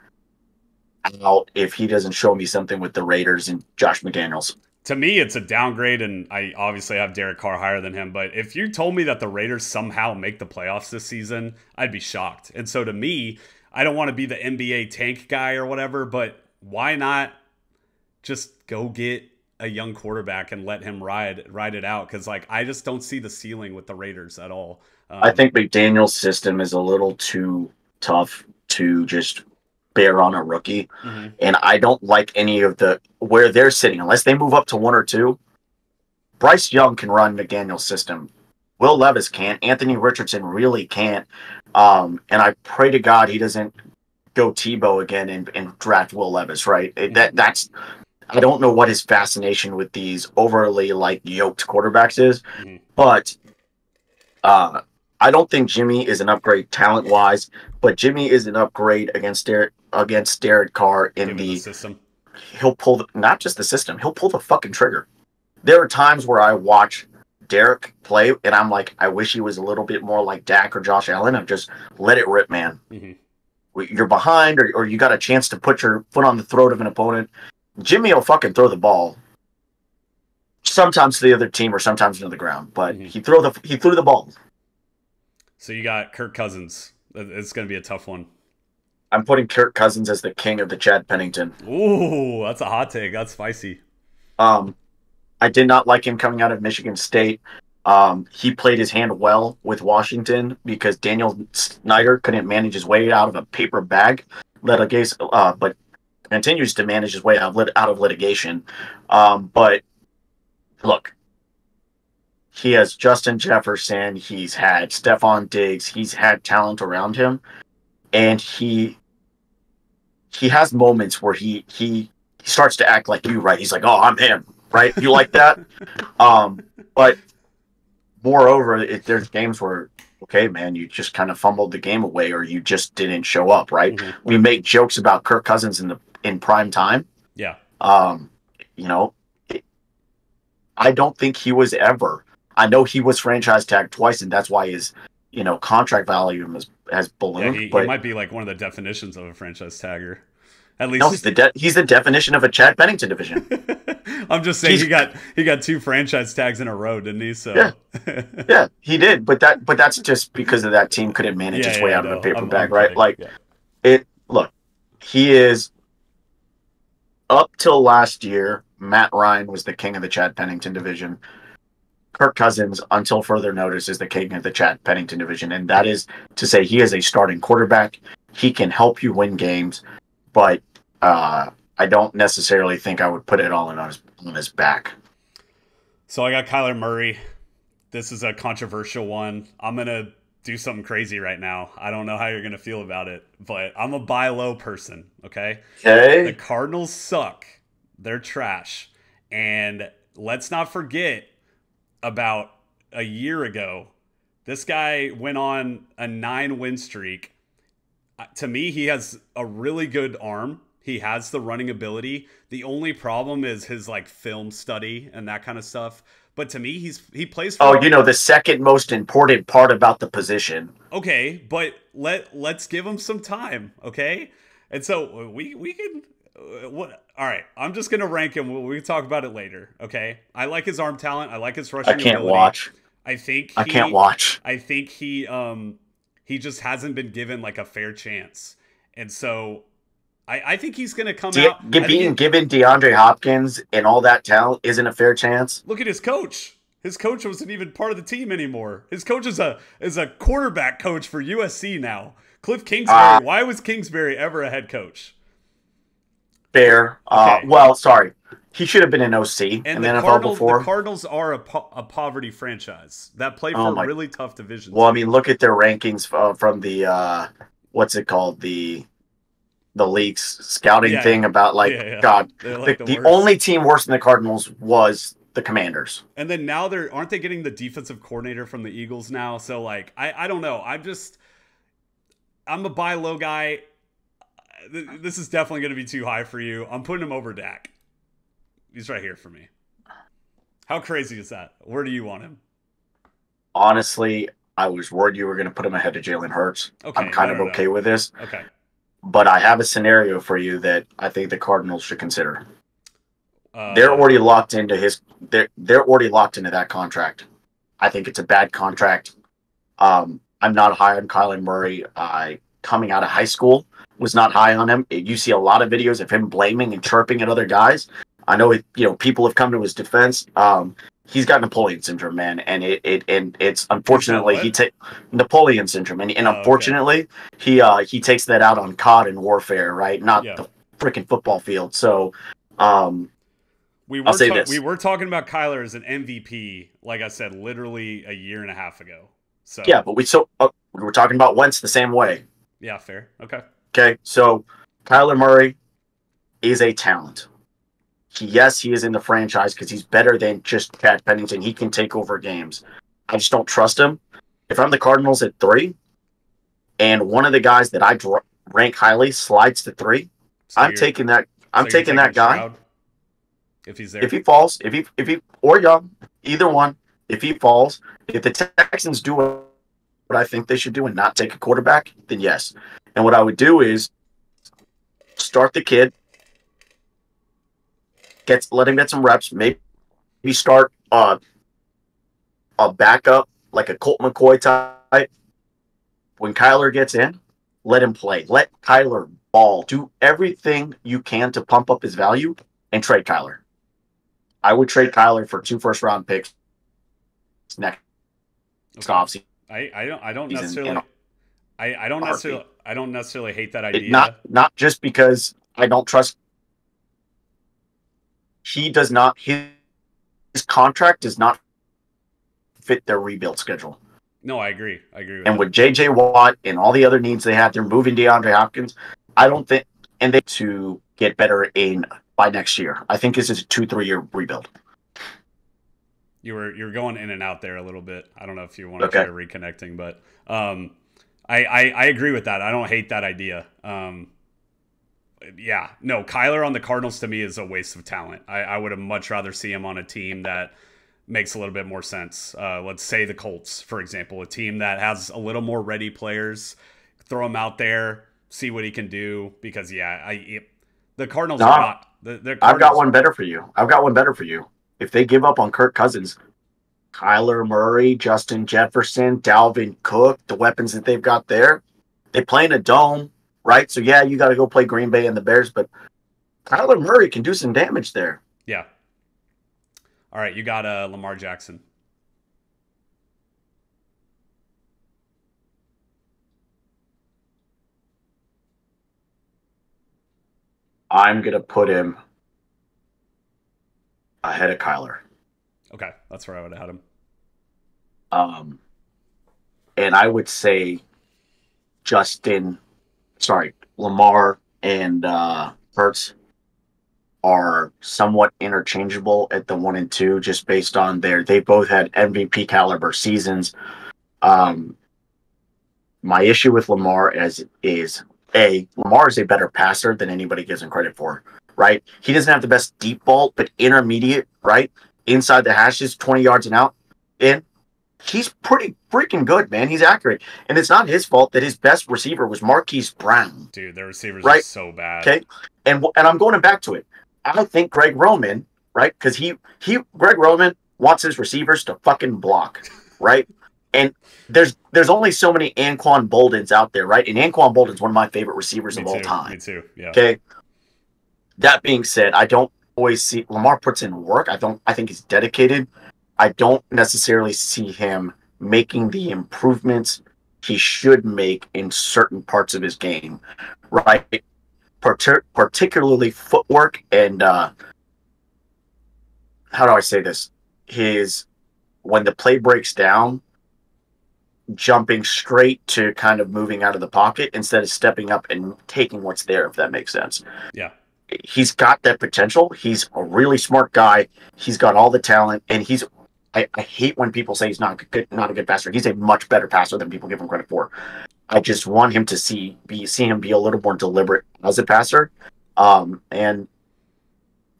out if he doesn't show me something with the Raiders and Josh McDaniels. To me, it's a downgrade, and I obviously have Derek Carr higher than him. But if you told me that the Raiders somehow make the playoffs this season, I'd be shocked. And so to me, I don't want to be the NBA tank guy or whatever, but why not just go get a young quarterback and let him ride it out? Because like I just don't see the ceiling with the Raiders at all. I think McDaniel's system is a little too tough to just bear on a rookie, and I don't like any of where they're sitting unless they move up to 1 or 2. Bryce Young can run McDaniel's system. Will Levis can't. Anthony Richardson really can't. And I pray to God he doesn't go Tebow again and draft Will Levis. Right? That's. I don't know what his fascination with these overly like yoked quarterbacks is, but I don't think Jimmy is an upgrade talent wise, but Jimmy is an upgrade against Derek Carr in the system. He'll pull not just the system, he'll pull the fucking trigger. There are times where I watch Derek play and I'm like, I wish he was a little bit more like Dak or Josh Allen and just let it rip, man. You're behind or you got a chance to put your foot on the throat of an opponent. Jimmy will fucking throw the ball. Sometimes to the other team or sometimes into the ground, but he threw the ball. So you got Kirk Cousins. It's going to be a tough one. I'm putting Kirk Cousins as the king of the Chad Pennington. Ooh, that's a hot take. That's spicy. I did not like him coming out of Michigan State. He played his hand well with Washington because Daniel Snyder couldn't manage his way out of a paper bag, but continues to manage his way out of litigation. But look, he has Justin Jefferson. He's had Stephon Diggs. He's had talent around him, and he has moments where he starts to act like you, right? He's like, "Oh, I'm him," right? You like that? But moreover, there's games where, okay, man, you just kind of fumbled the game away, or you just didn't show up, right? We make jokes about Kirk Cousins in prime time. Yeah. I don't think he was ever. I know he was franchise tagged twice, and that's why his, contract value has ballooned. Yeah, he might be like one of the definitions of a franchise tagger. At least no, he's the definition of a Chad Pennington division. I'm just saying he got 2 franchise tags in a row, didn't he? So yeah, he did. But that's just because of that team couldn't manage its way out of a paper bag, right? Look, he is up till last year, Matt Ryan was the king of the Chad Pennington division. Kirk Cousins, until further notice, is the king of the Chad Pennington division. And that is to say he is a starting quarterback. He can help you win games, but I don't necessarily think I would put it all on his back. So I got Kyler Murray. This is a controversial one. I'm going to do something crazy right now. I don't know how you're going to feel about it, but I'm a buy low person, okay? Okay. The Cardinals suck. They're trash. And let's not forget about a year ago, this guy went on a 9-win streak. To me, he has a really good arm. He has the running ability. The only problem is his like film study and that kind of stuff. But to me, he plays for the second most important part about the position. Okay, but let's give him some time, okay? And so we can what all right, I'm just going to rank him. We can talk about it later, okay? I like his arm talent. I like his rushing ability. I can't watch. I think he just hasn't been given like a fair chance. And so I think he's going to come out. Being given DeAndre Hopkins and all that talent isn't a fair chance. Look at his coach. His coach wasn't even part of the team anymore. His coach is a quarterback coach for USC now. Cliff Kingsbury. Why was Kingsbury ever a head coach? Fair. Okay. Well, sorry. He should have been an OC and the NFL before. The Cardinals are a poverty franchise that play for really tough divisions. Well, I mean, look at their rankings from the what's it called, the league's scouting thing about God. Like the only team worse than the Cardinals was the Commanders. And then now aren't they getting the defensive coordinator from the Eagles now? So like I don't know. I'm a buy low guy. This is definitely going to be too high for you. I'm putting him over Dak. He's right here for me. How crazy is that? Where do you want him? Honestly, I was worried you were going to put him ahead of Jalen Hurts. Okay, I'm kind of okay with this. Okay. But I have a scenario for you that I think the Cardinals should consider. They're already locked into they're already locked into that contract. I think it's a bad contract. I'm not high on Kyler Murray. Coming out of high school, was not high on him. You see a lot of videos of him blaming and chirping at other guys. I know people have come to his defense. He's got Napoleon syndrome, man, and it's unfortunately Napoleon syndrome, and unfortunately he takes that out on COD and warfare, right? Not the freaking football field. So we were talking about Kyler as an MVP, like I said, literally a year and a half ago. So yeah, but we were talking about Wentz the same way. Yeah, fair. Okay, so Kyler Murray is a talent. Yes, he is in the franchise because he's better than just Chad Pennington. He can take over games. I just don't trust him. If I'm the Cardinals at 3, and one of the guys that I rank highly slides to 3, I'm taking that. I'm taking that guy. Stroud, if he's there, if he falls, if he or Young, either one. If he falls, if the Texans do what I think they should do and not take a quarterback, then yes. And what I would do is start the kid. Let him get some reps. Maybe start a backup like a Colt McCoy type. When Kyler gets in, let him play. Let Kyler ball. Do everything you can to pump up his value and trade Kyler. I would trade Kyler for 2 first-round picks next offseason. I don't necessarily hate that idea. Not just because I don't trust. He does not. His contract does not fit their rebuild schedule. No, I agree. With J.J. Watt and all the other needs they have, they're moving DeAndre Hopkins. I don't think, and they to get better by next year. I think this is a 2-3 year rebuild. You're going in and out there a little bit. I don't know if you want to try reconnecting, but I agree with that. I don't hate that idea. Kyler on the Cardinals to me is a waste of talent. I would have much rather see him on a team that makes a little bit more sense. Let's say the Colts, for example, a team that has a little more ready players. Throw him out there, see what he can do. Because the Cardinals are not. I've got one better for you. If they give up on Kirk Cousins, Kyler Murray, Justin Jefferson, Dalvin Cook, the weapons that they've got there, they play in a dome, right? So, yeah, you got to go play Green Bay and the Bears, but Kyler Murray can do some damage there. Yeah. All right, you got Lamar Jackson. I'm gonna put him ahead of Kyler. Okay, that's where I would have had him. Um, and I would say Justin, sorry, Lamar and Hurts are somewhat interchangeable at the 1 and 2, just based on they both had MVP caliber seasons. Um, my issue with Lamar is Lamar is a better passer than anybody gives him credit for. Right? He doesn't have the best deep ball, but intermediate, right? Inside the hashes, 20 yards and out, in. He's pretty freaking good, man. He's accurate. And it's not his fault that his best receiver was Marquise Brown. Dude, their receivers right? are so bad. Okay. And I'm going back to it. I think Greg Roman, right? Because Greg Roman wants his receivers to fucking block, right? And there's only so many Anquan Boldens out there, right? And Anquan Bolden's one of my favorite receivers of all time. Me too. Yeah. Okay. That being said, I don't always see Lamar puts in work. I think he's dedicated. I don't necessarily see him making the improvements he should make in certain parts of his game, right? Particularly footwork and how do I say this? When the play breaks down, jumping straight to kind of moving out of the pocket instead of stepping up and taking what's there, if that makes sense. Yeah. He's got that potential. He's a really smart guy. He's got all the talent, and I hate when people say he's not a good passer. He's a much better passer than people give him credit for. I just want him to see him be a little more deliberate as a passer, and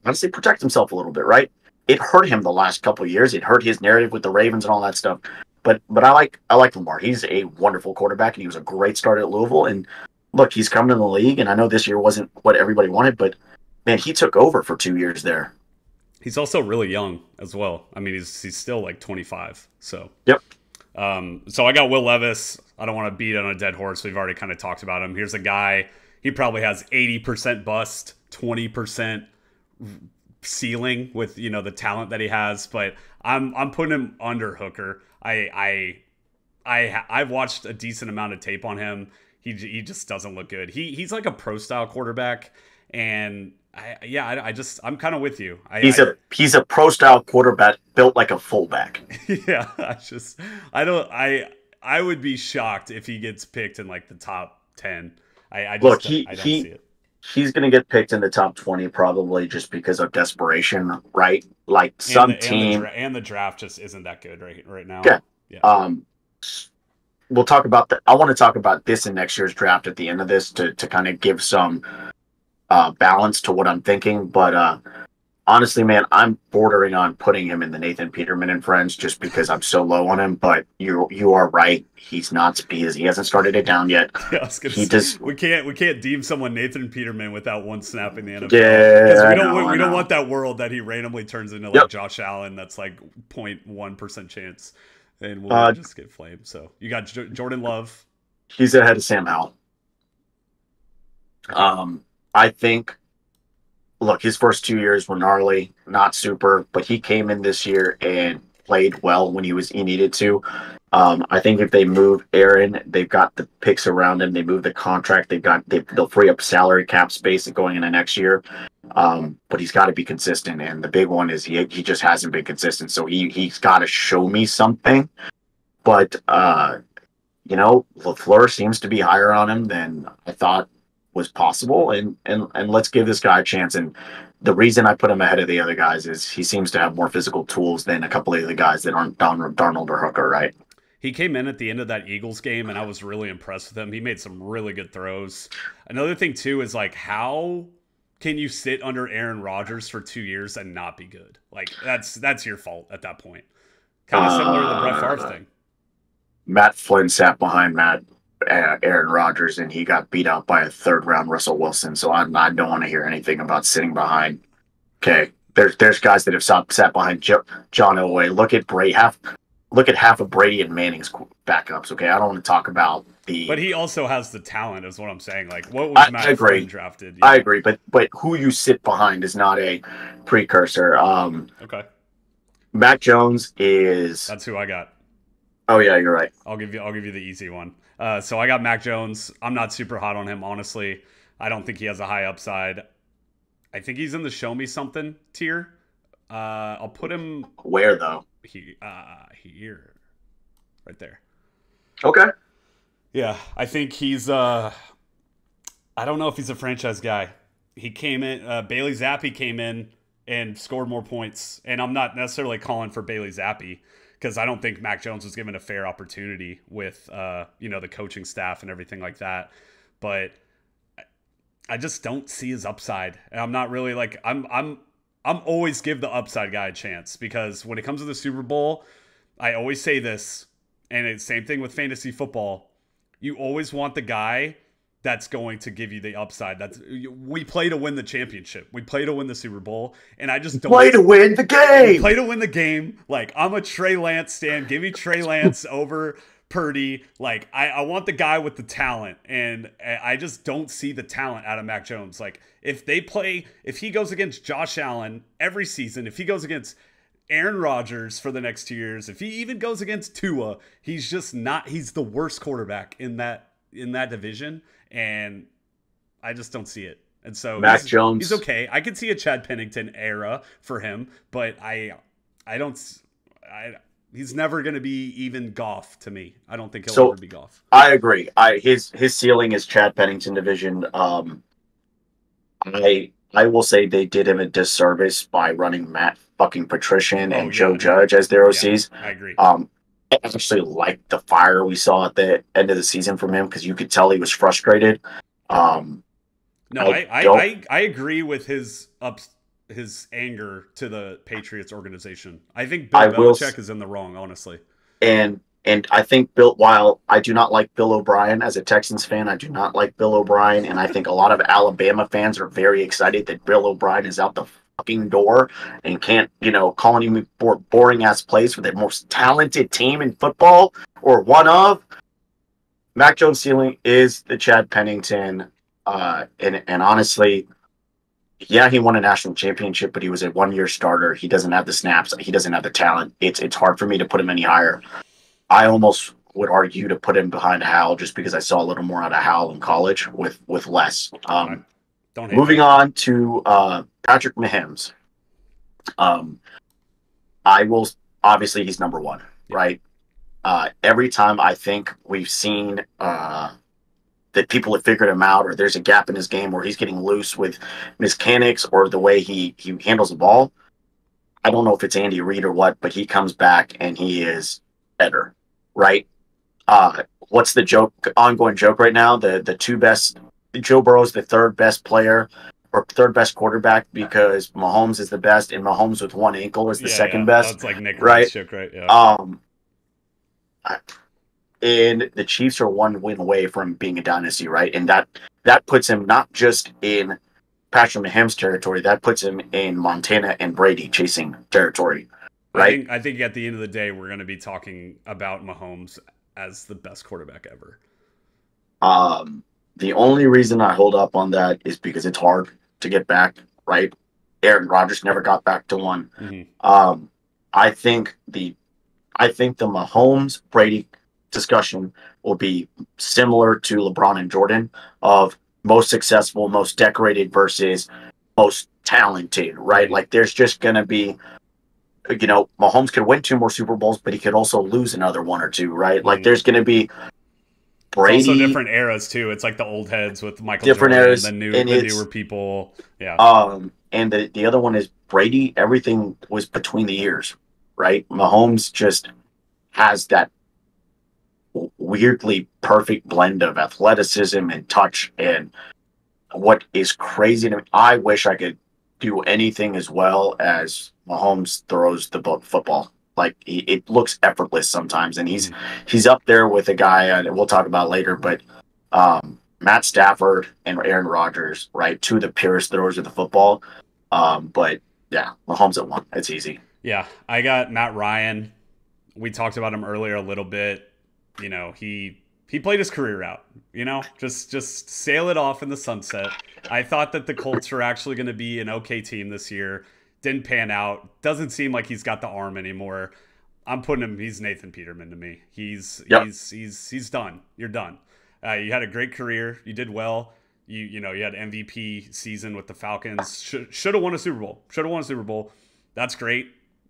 honestly protect himself a little bit. Right? It hurt him the last couple of years. It hurt his narrative with the Ravens and all that stuff. But I like Lamar. He's a wonderful quarterback, and he was a great start at Louisville. And look, he's coming to the league, and I know this year wasn't what everybody wanted, but man, he took over for 2 years there. He's also really young as well. I mean, he's still like 25. So yep. So I got Will Levis. I don't want to beat on a dead horse. We've already kind of talked about him. Here's a guy. He probably has 80% bust, 20% ceiling with the talent that he has. But I'm putting him under Hooker. I've watched a decent amount of tape on him. He just doesn't look good. He's like a pro style quarterback, and I'm kind of with you. He's a pro style quarterback built like a fullback. Yeah, I would be shocked if he gets picked in like the top 10. I don't see it. He's going to get picked in the top 20 probably just because of desperation, right? Like the draft just isn't that good right now. Yeah. We'll talk about I want to talk about this in next year's draft at the end of this to kind of give some balance to what I'm thinking. But honestly, man, I'm bordering on putting him in the Nathan Peterman and friends just because I'm so low on him. But you are right. He's not because he hasn't started it down yet. Yeah, I was gonna say, we can't deem someone Nathan Peterman without one snap in the NFL. Yeah, we don't want that world that he randomly turns into like Josh Allen. That's like 0.1% chance. And we'll just get flamed. So you got Jordan Love. He's ahead of Sam Howell. I think, look, his first 2 years were gnarly, not super, but he came in this year and played well when he needed to. I think if they move Aaron, they've got the picks around him. They move the contract. They'll free up salary cap space going into next year. But he's got to be consistent, and the big one is he just hasn't been consistent. So he's got to show me something. But LaFleur seems to be higher on him than I thought was possible, and let's give this guy a chance. And the reason I put him ahead of the other guys is he seems to have more physical tools than a couple of the guys that aren't Darnold or Hooker, right? He came in at the end of that Eagles game, and I was really impressed with him. He made some really good throws. Another thing too is like, how can you sit under Aaron Rodgers for 2 years and not be good? Like that's your fault at that point. Kind of similar to the Brett Favre thing. Matt Flynn sat behind Aaron Rodgers, and he got beat out by a third-round Russell Wilson. So I don't want to hear anything about sitting behind. Okay, there's guys that have sat behind John Elway. Look at half of Brady and Manning's backups. Okay, I don't want to talk about the. But he also has the talent, is what I'm saying. Like, what was I Matt agree. Flynn drafted? I Yeah. agree, but who you sit behind is not a precursor. Okay. Mac Jones is. That's who I got. Oh yeah, you're right. I'll give you the easy one. So I got Mac Jones. I'm not super hot on him, honestly. I don't think he has a high upside. I think he's in the show me something tier. I'll put him Where though? Here, right there. Okay. Yeah, I think he's. I don't know if he's a franchise guy. He came in. Bailey Zappi came in and scored more points, and I'm not necessarily calling for Bailey Zappi because I don't think Mac Jones was given a fair opportunity with the coaching staff and everything like that. But I just don't see his upside, and I'm not really like I'm always give the upside guy a chance because when it comes to the Super Bowl, I always say this, and it's same thing with fantasy football. You always want the guy that's going to give you the upside. We play to win the championship. We play to win the Super Bowl, and I just don't play to win the game. Play to win the game. Like, I'm a Trey Lance stan. Give me Trey Lance over Purdy. Like, I want the guy with the talent, and I just don't see the talent out of Mac Jones. Like, if he goes against Josh Allen every season, if he goes against Aaron Rodgers for the next 2 years, if he even goes against Tua, he's just not. He's the worst quarterback in that division, and I just don't see it. And so Mac Jones, he's okay. I could see a Chad Pennington era for him, but he's never going to be even Goff to me. I don't think he'll ever be Goff. I agree. His ceiling is Chad Pennington division. I will say they did him a disservice by running Matt fucking Patrician and Joe Judge as their OCs. Yeah, I agree. I actually liked the fire we saw at the end of the season from him because you could tell he was frustrated. No, I agree with his anger to the Patriots organization. I think Bill Belichick is in the wrong, honestly. And I think while I do not like Bill O'Brien as a Texans fan, I do not like Bill O'Brien, and I think a lot of Alabama fans are very excited that Bill O'Brien is out the fucking door and can't, calling him boring ass plays for the most talented team in football or one of. Mac Jones' ceiling is the Chad Pennington, and honestly, yeah, he won a national championship, but he was a 1-year starter. He doesn't have the snaps. He doesn't have the talent. It's hard for me to put him any higher. I almost would argue to put him behind Howell just because I saw a little more out of Howell in college with less. Moving on to Patrick Mahomes. I will obviously he's number one, right? Every time I think we've seen that people have figured him out, or there's a gap in his game where he's getting loose with mechanics or the way he handles the ball. I don't know if it's Andy Reid or what, but he comes back and he is better, right? What's the ongoing joke right now? The two best, Joe Burrow's the third best player or third best quarterback because Mahomes is the best, and Mahomes with one ankle is the second best. That's like Nick right? Joke, right? Yeah. And the Chiefs are 1 win away from being a dynasty, right? And that puts him not just in Patrick Mahomes territory, that puts him in Montana and Brady chasing territory, right? I think at the end of the day, we're going to be talking about Mahomes as the best quarterback ever. The only reason I hold up on that is because it's hard to get back, right? Aaron Rodgers never got back to one. Mm-hmm. I think the Mahomes Brady discussion will be similar to LeBron and Jordan of most successful, most decorated versus most talented, right? Like there's just going to be, Mahomes could win 2 more Super Bowls, but he could also lose another 1 or 2, right? Like there's going to be Brady. It's also different eras too. It's like the old heads with Michael different Jordan, eras, the newer people. Yeah. And the other one is Brady. Everything was between the ears, right? Mahomes just has that weirdly perfect blend of athleticism and touch. And what is crazy to me, I wish I could do anything as well as Mahomes throws the football. Like it looks effortless sometimes, and he's up there with a guy we'll talk about later. But Matt Stafford and Aaron Rodgers, right, 2 of the purest throwers of the football. But yeah, Mahomes at 1. It's easy. Yeah, I got Matt Ryan. We talked about him earlier a little bit. he played his career out. Just sail it off in the sunset. I thought that the Colts were actually going to be an okay team this year. Didn't pan out. Doesn't seem like he's got the arm anymore. I'm putting him. He's Nathan Peterman to me. He's done. You're done. You had a great career. You did well. You had MVP season with the Falcons. Should have won a Super Bowl. That's great.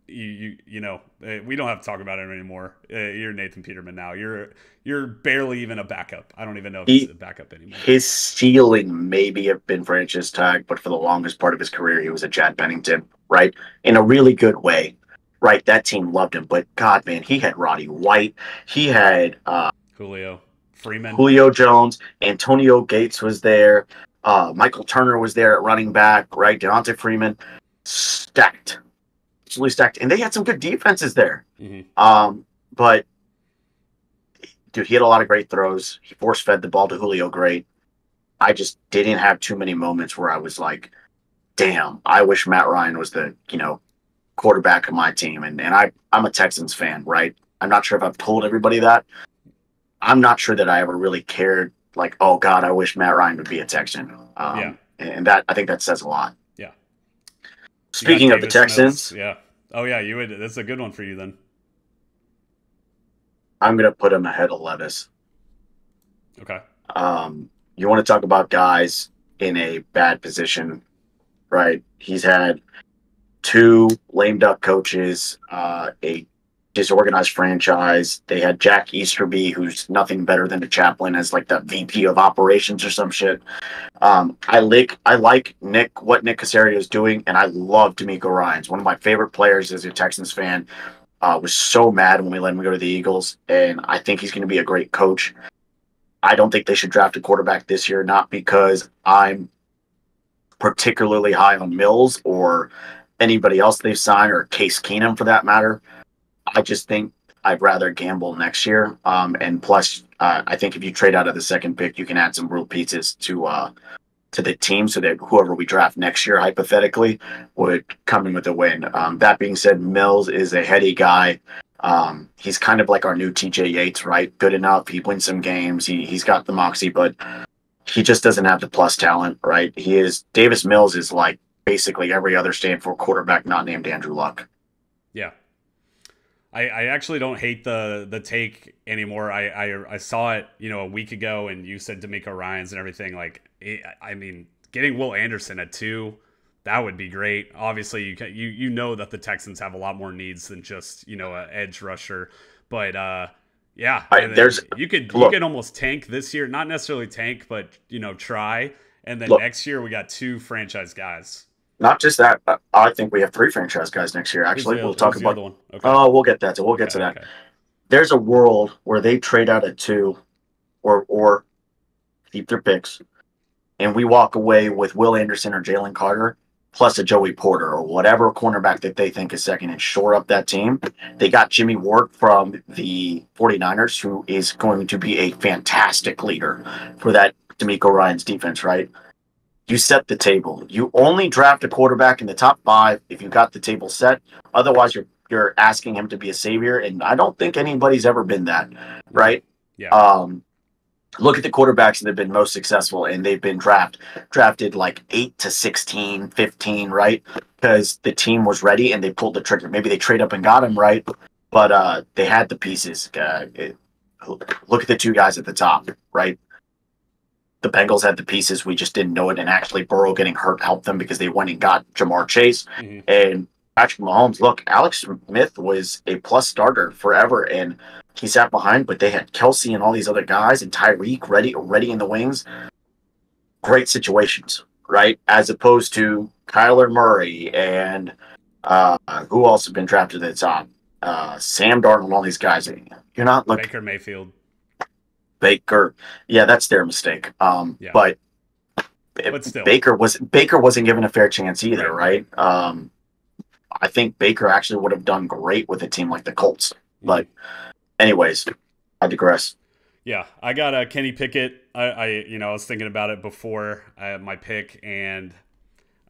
We don't have to talk about him anymore. You're Nathan Peterman now. You're barely even a backup. I don't even know if he's a backup anymore. His ceiling maybe have been franchise tag, but for the longest part of his career, he was a Chad Pennington, right? In a really good way, right? That team loved him, but God, man, he had Roddy White. He had Julio Freeman, Julio Jones, Antonio Gates was there. Michael Turner was there at running back, right? Deontay Freeman, stacked. Absolutely stacked, and they had some good defenses there. Mm-hmm. But dude, he had a lot of great throws. He force fed the ball to Julio great. I just didn't have too many moments where I was like, "Damn, I wish Matt Ryan was the quarterback of my team." And I'm a Texans fan, right? I'm not sure if I've told everybody that. I'm not sure that I ever really cared. Like, oh God, I wish Matt Ryan would be a Texan. And that I think that says a lot. Yeah. Speaking of the Texans, yeah. Oh yeah, you would. That's a good one for you then. I'm gonna put him ahead of Levis. Okay. You want to talk about guys in a bad position, right? He's had 2 lame duck coaches, a disorganized franchise. They had Jack Easterby, who's nothing better than a chaplain, as like the VP of operations or some shit. I like what Nick Caserio is doing, and I love D'Amico Ryans. One of my favorite players as a Texans fan. Was so mad when we let him go to the Eagles, and I think he's going to be a great coach. I don't think they should draft a quarterback this year, not because I'm particularly high on Mills or anybody else they've signed, or Case Keenum for that matter. I just think I'd rather gamble next year. And plus, I think if you trade out of the second pick, you can add some real pieces to the team so that whoever we draft next year, hypothetically, would come in with a win. That being said, Mills is a heady guy. He's kind of like our new TJ Yates, right? Good enough. He wins some games. He's got the moxie, but he just doesn't have the plus talent, right? Davis Mills is like basically every other Stanford quarterback not named Andrew Luck. Yeah. I actually don't hate the take anymore. I saw it, a week ago, and you said D'Amico Ryans and everything. Like, I mean, getting Will Anderson at 2, that would be great. Obviously, you know that the Texans have a lot more needs than just an edge rusher. But yeah, you could almost tank this year, not necessarily tank, but try. And then next year we got 2 franchise guys. Not just that, I think we have 3 franchise guys next year. Actually, we'll talk about. One? Okay. Oh, we'll get that. We'll get to that. Okay. There's a world where they trade out at 2, or keep their picks, and we walk away with Will Anderson or Jalen Carter plus a Joey Porter or whatever cornerback that they think is second, and shore up that team. They got Jimmy Ward from the 49ers, who is going to be a fantastic leader for that D'Amico Ryans defense, right? You set the table. You only draft a quarterback in the top 5 if you got the table set. Otherwise, you're asking him to be a savior, and I don't think anybody's ever been that, right? Yeah. Look at the quarterbacks that have been most successful, and they've been drafted like 8 to 16, 15, right? Because the team was ready and they pulled the trigger. Maybe they trade up and got him, right? But they had the pieces. Look at the 2 guys at the top, right? The Bengals had the pieces. We just didn't know it. And actually, Burrow getting hurt helped them because they went and got Jamar Chase. Mm-hmm. And Patrick Mahomes, look, Alex Smith was a plus starter forever. And he sat behind, but they had Kelsey and all these other guys and Tyreek ready in the wings. Great situations, right? As opposed to Kyler Murray and who else has been drafted at the top? Sam Darnold and all these guys. You're not looking. Baker Mayfield. Yeah, that's their mistake. Yeah. But still, Baker wasn't given a fair chance either, right? I think Baker actually would have done great with a team like the Colts. Mm-hmm. But anyways, I digress. Yeah, I got Kenny Pickett. I was thinking about it before my pick, and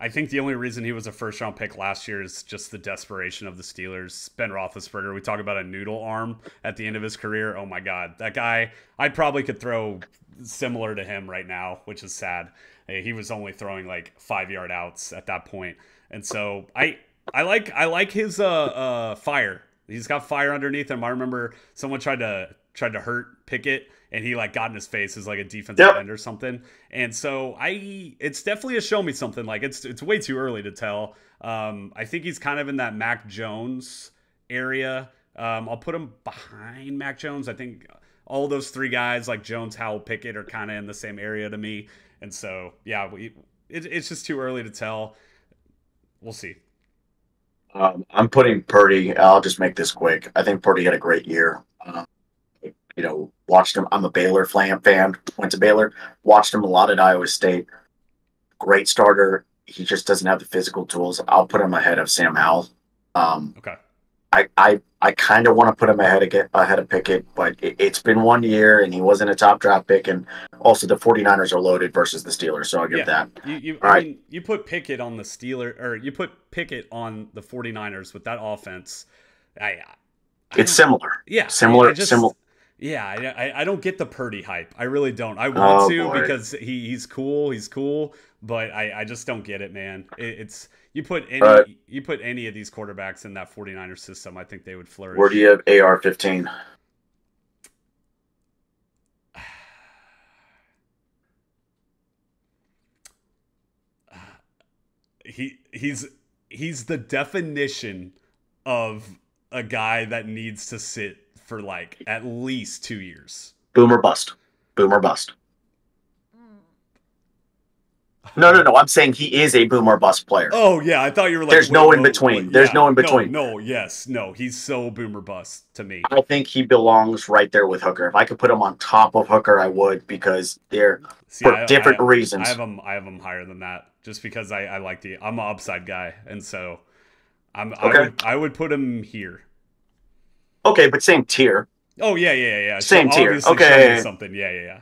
I think the only reason he was a first round pick last year is just the desperation of the Steelers. Ben Roethlisberger, we talk about a noodle arm at the end of his career. Oh my God, that guy, I probably could throw similar to him right now, which is sad. He was only throwing like 5-yard outs at that point. And so I like his fire. He's got fire underneath him. I remember someone tried to hurt Pickett, and he like got in his face as like a defensive end or something. And so it's definitely a show me something. Like it's way too early to tell. I think he's kind of in that Mac Jones area. I'll put him behind Mac Jones. I think all those three guys like Jones, Howell, Pickett are kind of in the same area to me. And so yeah, it's just too early to tell. We'll see. I'm putting Purdy. I'll just make this quick. I think Purdy had a great year. Watched him. I'm a Baylor fan. Went to Baylor. Watched him a lot at Iowa State. Great starter. He just doesn't have the physical tools. I'll put him ahead of Sam Howell. Okay. I kind of want to put him ahead of Pickett, but it's been 1 year and he wasn't a top draft pick, and also the 49ers are loaded versus the Steelers, so I'll give that. I mean, you put Pickett on the Steelers, or you put Pickett on the 49ers with that offense. It's similar. Yeah. Similar. Yeah, I don't get the Purdy hype. I really don't. I want to because he's cool, but I just don't get it, man. It's you put any of these quarterbacks in that 49ers system, I think they would flourish. Where do you have AR-15? He's the definition of a guy that needs to sit for like at least 2 years. Boom or bust. Boom or bust. No. I'm saying he is a boom or bust player. Oh yeah, I thought you were like. There's no in between. There's no in between. No. He's so boom or bust to me. I think he belongs right there with Hooker. If I could put him on top of Hooker, I would, because they're different reasons. I have him higher than that just because I'm an upside guy, and so I would put him here. Okay, but same tier. Oh yeah. Same tier. Okay. Something. Yeah.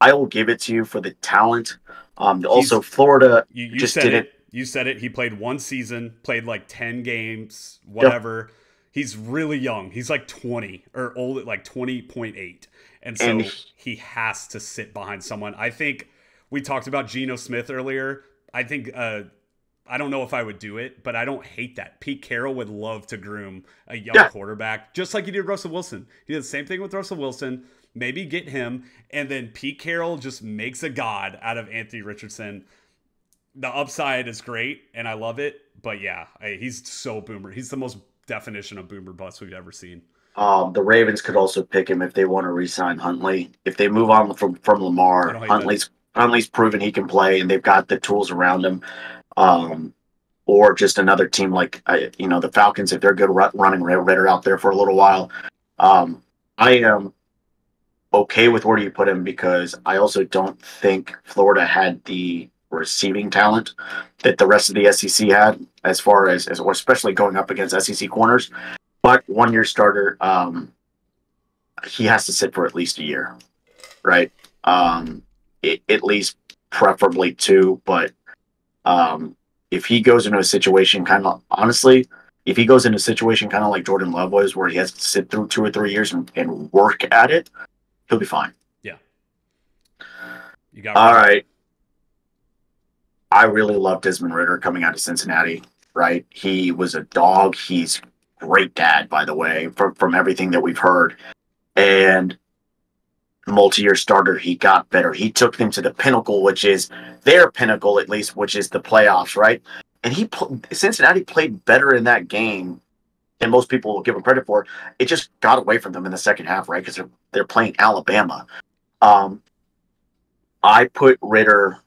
I will give it to you for the talent. Also, Florida just did it. You said it. He played one season, played like 10 games, whatever. Yep. He's really young. He's like 20 or old, like 20.8. And so he has to sit behind someone. I think we talked about Geno Smith earlier. I think, I don't know if I would do it, but I don't hate that. Pete Carroll would love to groom a young quarterback, just like he did Russell Wilson. He did the same thing with Russell Wilson. Maybe get him, and then Pete Carroll just makes a god out of Anthony Richardson. The upside is great, and I love it. But yeah, he's so boomer. He's the most definition of boomer bust we've ever seen. The Ravens could also pick him if they want to re-sign Huntley. If they move on from Lamar, Huntley's proven he can play, and they've got the tools around him. Or just another team like the Falcons, if they're good running Ritter out there for a little while. I am okay with where you put him, because I also don't think Florida had the receiving talent that the rest of the SEC had, as far as especially going up against SEC corners. But 1 year starter, he has to sit for at least a year, right? At least preferably 2, but if he goes into a situation if he goes into a situation kind of like Jordan Love was, where he has to sit through 2 or 3 years and work at it, he'll be fine. Yeah. You got all right. I really love Desmond Ridder coming out of Cincinnati, right? He was a dog. He's a great dad, by the way, from everything that we've heard. And multi-year starter, he got better. He took them to the pinnacle, which is their pinnacle, at least, which is the playoffs, right? And Cincinnati played better in that game than most people will give him credit for. It just got away from them in the second half, right? Because they're playing Alabama. I put Ridder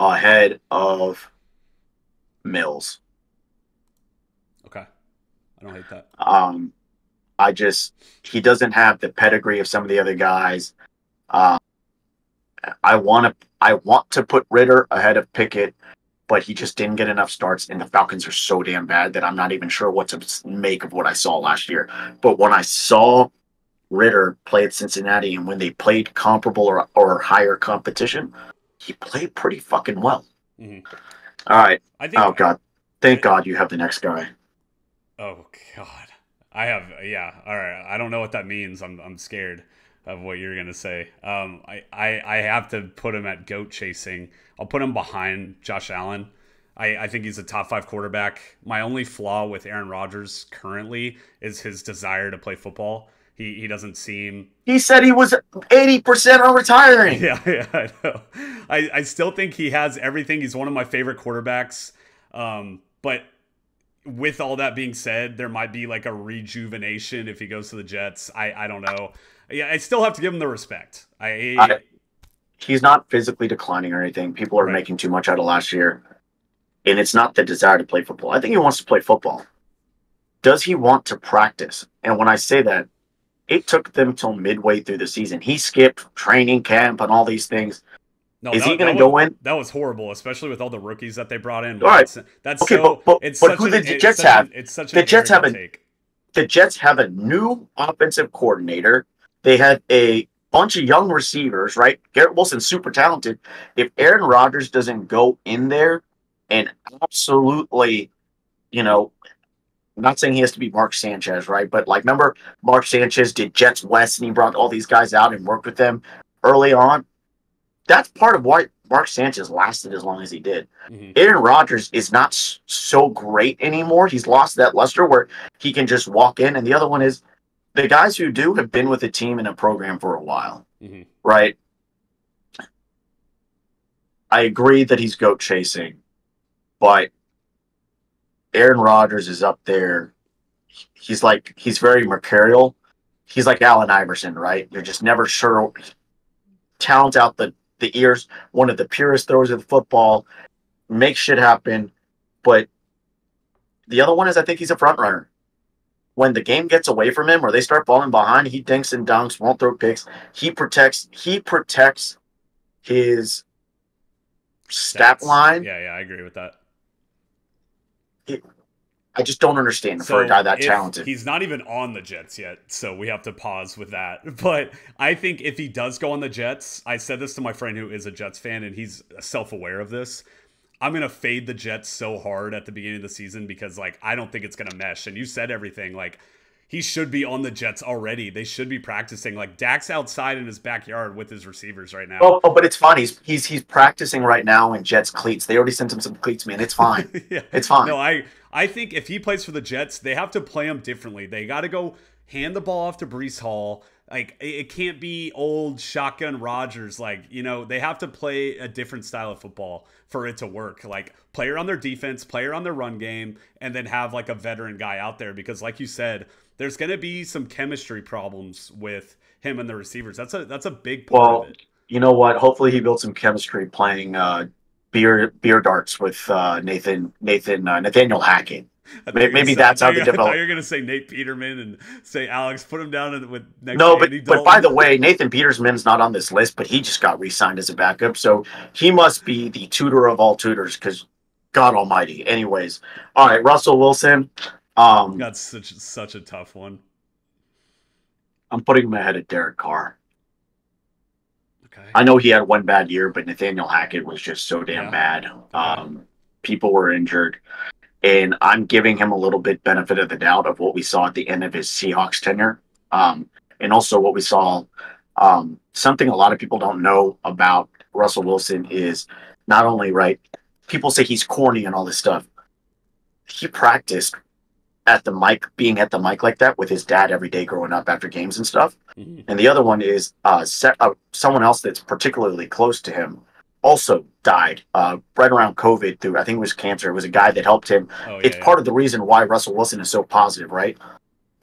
ahead of Mills. Okay. I don't hate that. He doesn't have the pedigree of some of the other guys. I want to put Ridder ahead of Pickett, but he just didn't get enough starts, and the Falcons are so damn bad that I'm not even sure what to make of what I saw last year. But when I saw Ridder play at Cincinnati, and when they played comparable or higher competition, he played pretty fucking well. Mhm. All right. I think. Oh God. Thank God you have the next guy. Oh God, I have. Yeah. All right. I don't know what that means. I'm scared of what you're gonna say. I have to put him at goat chasing. I'll put him behind Josh Allen. I think he's a top 5 quarterback. My only flaw with Aaron Rodgers currently is his desire to play football. He doesn't seem. He said he was 80% on retiring. Yeah, I know. I still think he has everything. He's one of my favorite quarterbacks. But with all that being said, there might be like a rejuvenation if he goes to the Jets. I don't know. Yeah, I still have to give him the respect. He's not physically declining or anything. People are Right. making too much out of last year. And it's not the desire to play football. I think he wants to play football. Does he want to practice? And when I say that, it took them till midway through the season. He skipped training camp and all these things. No, Is he going to go in? That was horrible, especially with all the rookies that they brought in. All right. That's okay, so. but It's but such who an, the it's Jets such have? an, it's such The an Jets have arrogant a take. the Jets have a new offensive coordinator. They have a bunch of young receivers, right? Garrett Wilson's super talented. If Aaron Rodgers doesn't go in there and absolutely, you know, I'm not saying he has to be Mark Sanchez, right? But like, remember Mark Sanchez did Jets West and he brought all these guys out and worked with them early on. That's part of why Mark Sanchez lasted as long as he did. Mm-hmm. Aaron Rodgers is not so great anymore. He's lost that luster where he can just walk in. And the other one is the guys who do have been with a team and a program for a while, Mm-hmm. right? I agree that he's goat chasing, but Aaron Rodgers is up there. He's very mercurial. He's like Allen Iverson, right? You're just never sure. Talent out the ears, one of the purest throwers of the football, makes shit happen. But the other one is I think he's a front runner. When the game gets away from him or they start falling behind, he dinks and dunks, won't throw picks. He protects his stat line. Yeah, I agree with that. I just don't understand for a guy that talented. He's not even on the Jets yet, so we have to pause with that. But I think if he does go on the Jets, I said this to my friend who is a Jets fan, and he's self-aware of this. I'm going to fade the Jets so hard at the beginning of the season because, like, I don't think it's going to mesh. And you said everything. Like, he should be on the Jets already. They should be practicing. Like, Dak's outside in his backyard with his receivers right now. Oh, but it's fine. He's practicing right now in Jets cleats. They already sent him some cleats, man. It's fine. Yeah. It's fine. No, I think if he plays for the Jets, they have to play him differently. They got to go hand the ball off to Breece Hall. Like, it can't be old shotgun Rodgers. Like, you know, they have to play a different style of football for it to work. Like, player on their defense, player on their run game, and then have, like, a veteran guy out there. Because, like you said, there's going to be some chemistry problems with him and the receivers. That's a big part of it. You know what? Hopefully he built some chemistry playing beer darts with Nathaniel Hackett. Maybe that's how they develop. I thought you were going to say Nate Peterman and say, Alex, put him down with next No, to Andy but by the way, Nathan Peterman's not on this list, but he just got re-signed as a backup, so he must be the tutor of all tutors because God Almighty. Anyways, all right, Russell Wilson. That's such a tough one. I'm putting him ahead of Derek Carr. Okay. I know he had one bad year, but Nathaniel Hackett was just so damn bad. People were injured. And I'm giving him a little bit benefit of the doubt of what we saw at the end of his Seahawks tenure. And also what we saw, something a lot of people don't know about Russell Wilson is not only, right, people say he's corny and all this stuff. He practiced at the mic, being at the mic like that with his dad every day growing up after games and stuff. Mm-hmm. And the other one is someone else that's particularly close to him also died right around COVID through, I think it was cancer. It was a guy that helped him. It's part of the reason why Russell Wilson is so positive, right?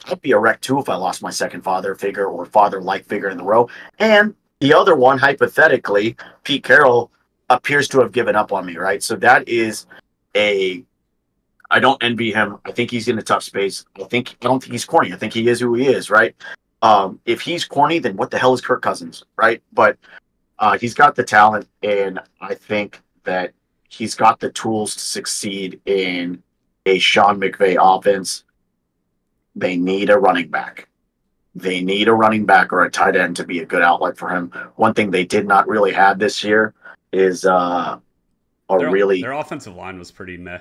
I'd be a wreck too if I lost my second father figure or father-like figure in the row. And the other one, hypothetically, Pete Carroll appears to have given up on me, right? So that is I don't envy him. I think he's in a tough space. I don't think he's corny. I think he is who he is, right? If he's corny, then what the hell is Kirk Cousins, right? But he's got the talent, and I think that he's got the tools to succeed in a Sean McVay offense. They need a running back. They need a running back or a tight end to be a good outlet for him. One thing they did not really have this year is are really. Their offensive line was pretty meh.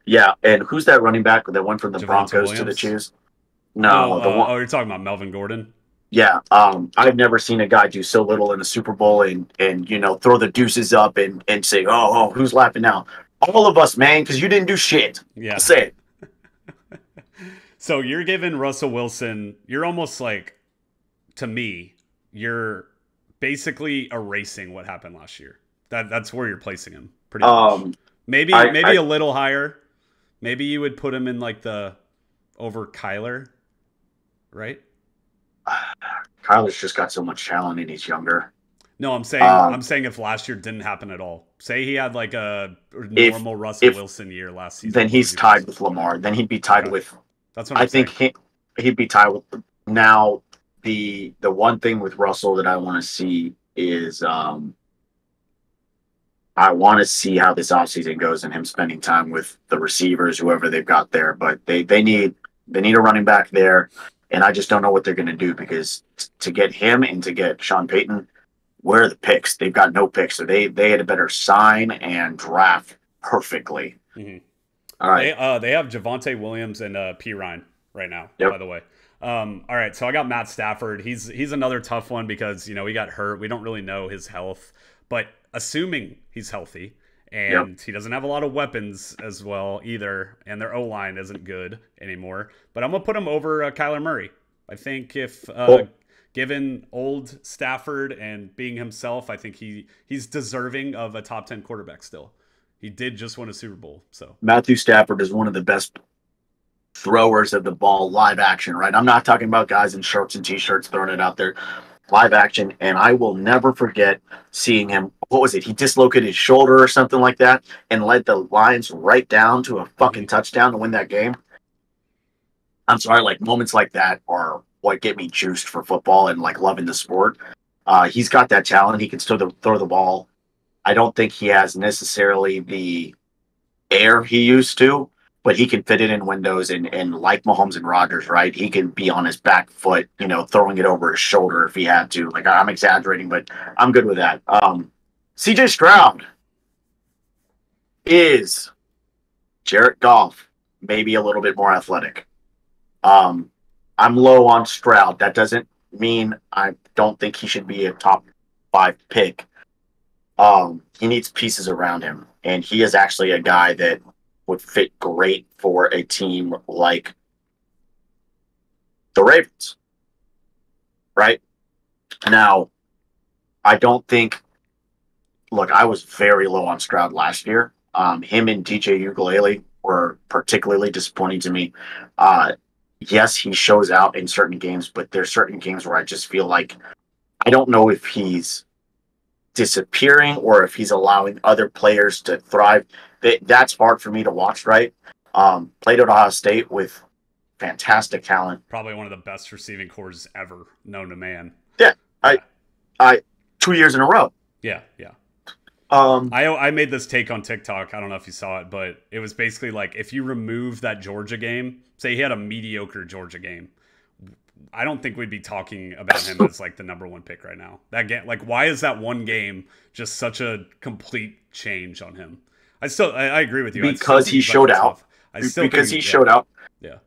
Yeah, and who's that running back that went from the Javonte Broncos to the Williams. Chiefs? No, the one. You're talking about Melvin Gordon. Yeah, I've never seen a guy do so little in a Super Bowl and throw the deuces up and say, oh, who's laughing now? All of us, man, because you didn't do shit. Yeah. I'll say it. So you're giving Russell Wilson, you're almost like, to me, you're basically erasing what happened last year. That's where you're placing him, pretty much. Maybe a little higher. Maybe you would put him in like the over Kyler, right? Kyler's just got so much talent and he's younger. No, I'm saying if last year didn't happen at all. Say he had like a normal Russell Wilson year last season. Then he's tied with Lamar. Then he'd be tied with. That's what I'm saying. think he'd be tied with. Now the one thing with Russell that I want to see is I want to see how this offseason goes and him spending time with the receivers, whoever they've got there. But they need a running back there, and I just don't know what they're going to do because to get him and to get Sean Payton, where are the picks? They've got no picks, so they had a better sign and draft perfectly. Mm-hmm. All right. They have Javonte Williams and P. Ryan right now, by the way. All right, so I got Matt Stafford. He's another tough one because, he got hurt. We don't really know his health. But assuming he's healthy and he doesn't have a lot of weapons as well either, and their O-line isn't good anymore, but I'm going to put him over Kyler Murray. I think if given old Stafford and being himself, I think he's deserving of a top 10 quarterback still. He did just win a Super Bowl. So Matthew Stafford is one of the best throwers of the ball live action, right? I'm not talking about guys in shirts and T-shirts throwing it out there. Live action, and I will never forget seeing him. What was it? He dislocated his shoulder or something like that and led the Lions right down to a fucking touchdown to win that game. I'm sorry, like moments like that are what get me juiced for football and like loving the sport. He's got that talent. He can still throw the ball. I don't think he has necessarily the air he used to, but he can fit it in windows and like Mahomes and Rodgers, right? He can be on his back foot, throwing it over his shoulder if he had to. Like, I'm exaggerating, but I'm good with that. CJ Stroud is Jared Goff, maybe a little bit more athletic. I'm low on Stroud. That doesn't mean I don't think he should be a top 5 pick. He needs pieces around him, and he is actually a guy that would fit great for a team like the Ravens, right? Now, I don't think. Look, I was very low on Stroud last year. Him and DJ Ukulele were particularly disappointing to me. Yes, he shows out in certain games, but there's certain games where I just feel like I don't know if he's disappearing or if he's allowing other players to thrive. That's hard for me to watch, right? Played at Ohio State with fantastic talent. Probably one of the best receiving corps ever known to man. Yeah. I 2 years in a row. Yeah. I made this take on TikTok. I don't know if you saw it, but it was basically like if you remove that Georgia game, say he had a mediocre Georgia game, I don't think we'd be talking about him as like the number 1 pick right now. That game, like, why is that one game just such a complete change on him? I agree with you. Because he showed out. He showed out. Yeah.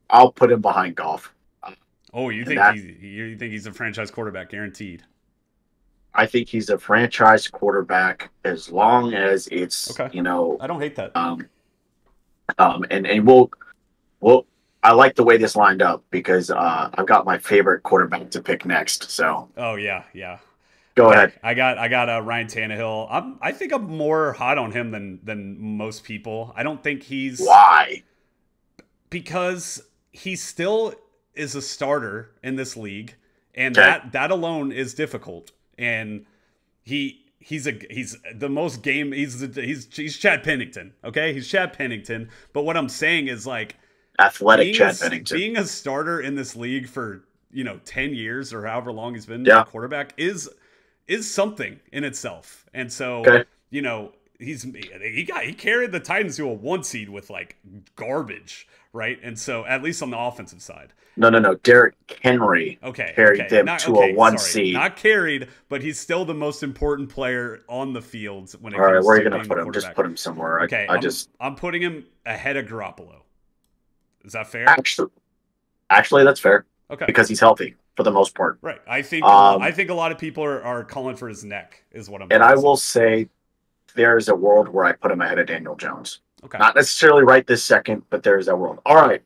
I'll put him behind Goff. Oh, you think he's a franchise quarterback guaranteed? I think he's a franchise quarterback as long as it's I don't hate that. And we'll I like the way this lined up because I've got my favorite quarterback to pick next. So yeah. Go ahead. I got Ryan Tannehill. I think I'm more hot on him than most people. I don't think he's why because he still is a starter in this league, and that alone is difficult. And he's the most game. He's Chad Pennington. Okay, he's Chad Pennington. But what I'm saying is like athletic Chad Pennington. Being a starter in this league for 10 years or however long he's been a quarterback is something in itself. And so he carried the Titans to a 1 seed with like garbage, right? And so at least on the offensive side. No. Derrick Henry carried them to a 1 seed. Not carried, but he's still the most important player on the field when it All right, comes where to are you going being to put the him? quarterback. Just put him somewhere. Okay, I'm putting him ahead of Garoppolo. Is that fair? Actually, that's fair. Okay, because he's healthy for the most part. Right. I think a lot of people are calling for his neck. Is what I'm. And I will say, there is a world where I put him ahead of Daniel Jones. Okay. Not necessarily right this second, but there is that world. All right.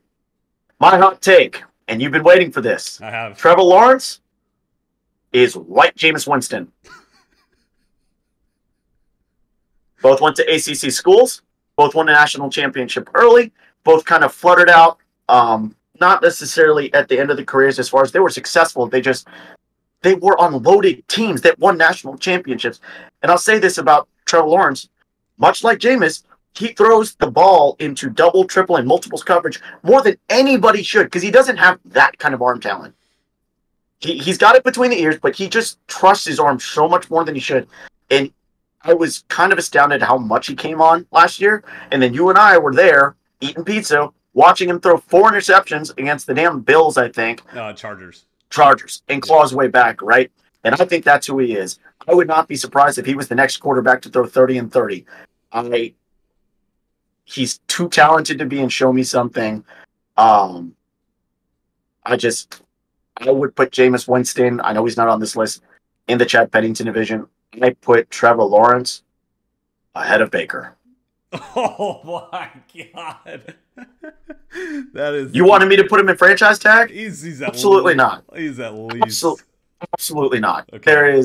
My hot take, and you've been waiting for this. I have. Trevor Lawerence is white Jameis Winston. Both went to ACC schools. Both won a national championship early. Both kind of fluttered out. Not necessarily at the end of the careers as far as they were successful. They were on loaded teams that won national championships. And I'll say this about Trevor Lawerence. Much like Jameis, he throws the ball into double, triple, and multiples coverage more than anybody should because he doesn't have that kind of arm talent. He's got it between the ears, but he just trusts his arm so much more than he should. And I was kind of astounded how much he came on last year. And then you and I were there eating pizza, watching him throw 4 interceptions against the damn Bills, I think. Chargers. And claw his way back, right? And I think that's who he is. I would not be surprised if he was the next quarterback to throw 30 and 30. He's too talented to be in show me something. I would put Jameis Winston, I know he's not on this list, in the Chad Pennington division. I put Trevor Lawerence ahead of Baker. Oh my God. That is. You wanted me to put him in franchise tag? He's absolutely not. He's at least. Absolutely not. Okay.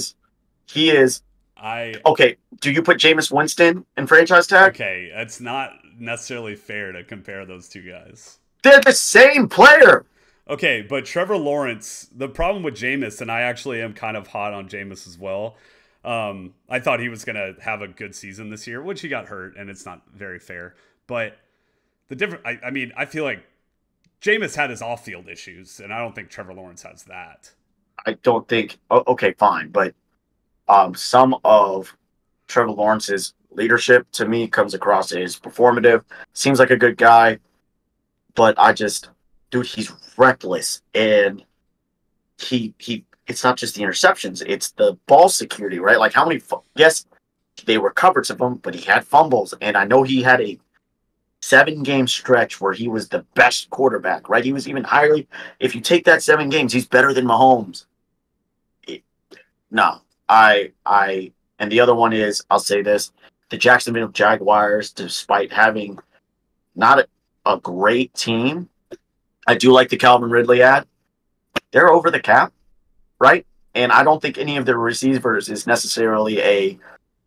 He is. Okay. Do you put Jameis Winston in franchise tag? Okay. It's not necessarily fair to compare those two guys. They're the same player. Okay, but Trevor Lawerence, the problem with Jameis, and I actually am kind of hot on Jameis as well. I thought he was going to have a good season this year, which he got hurt, and it's not very fair. But the difference, I feel like Jameis had his off-field issues, and I don't think Trevor Lawerence has that. I don't think. Okay, fine, but some of Trevor Lawrence's leadership to me comes across as performative. Seems like a good guy, but dude, he's reckless, and he. It's not just the interceptions; it's the ball security, right? Like how many? Yes, they recovered some of them, but he had fumbles, and I know he had a 7-game stretch where he was the best quarterback, right? He was even higher. If you take that 7 games, he's better than Mahomes. And the other one is, I'll say this, the Jacksonville Jaguars, despite having not a great team, I do like the Calvin Ridley ad. They're over the cap, right? And I don't think any of their receivers is necessarily a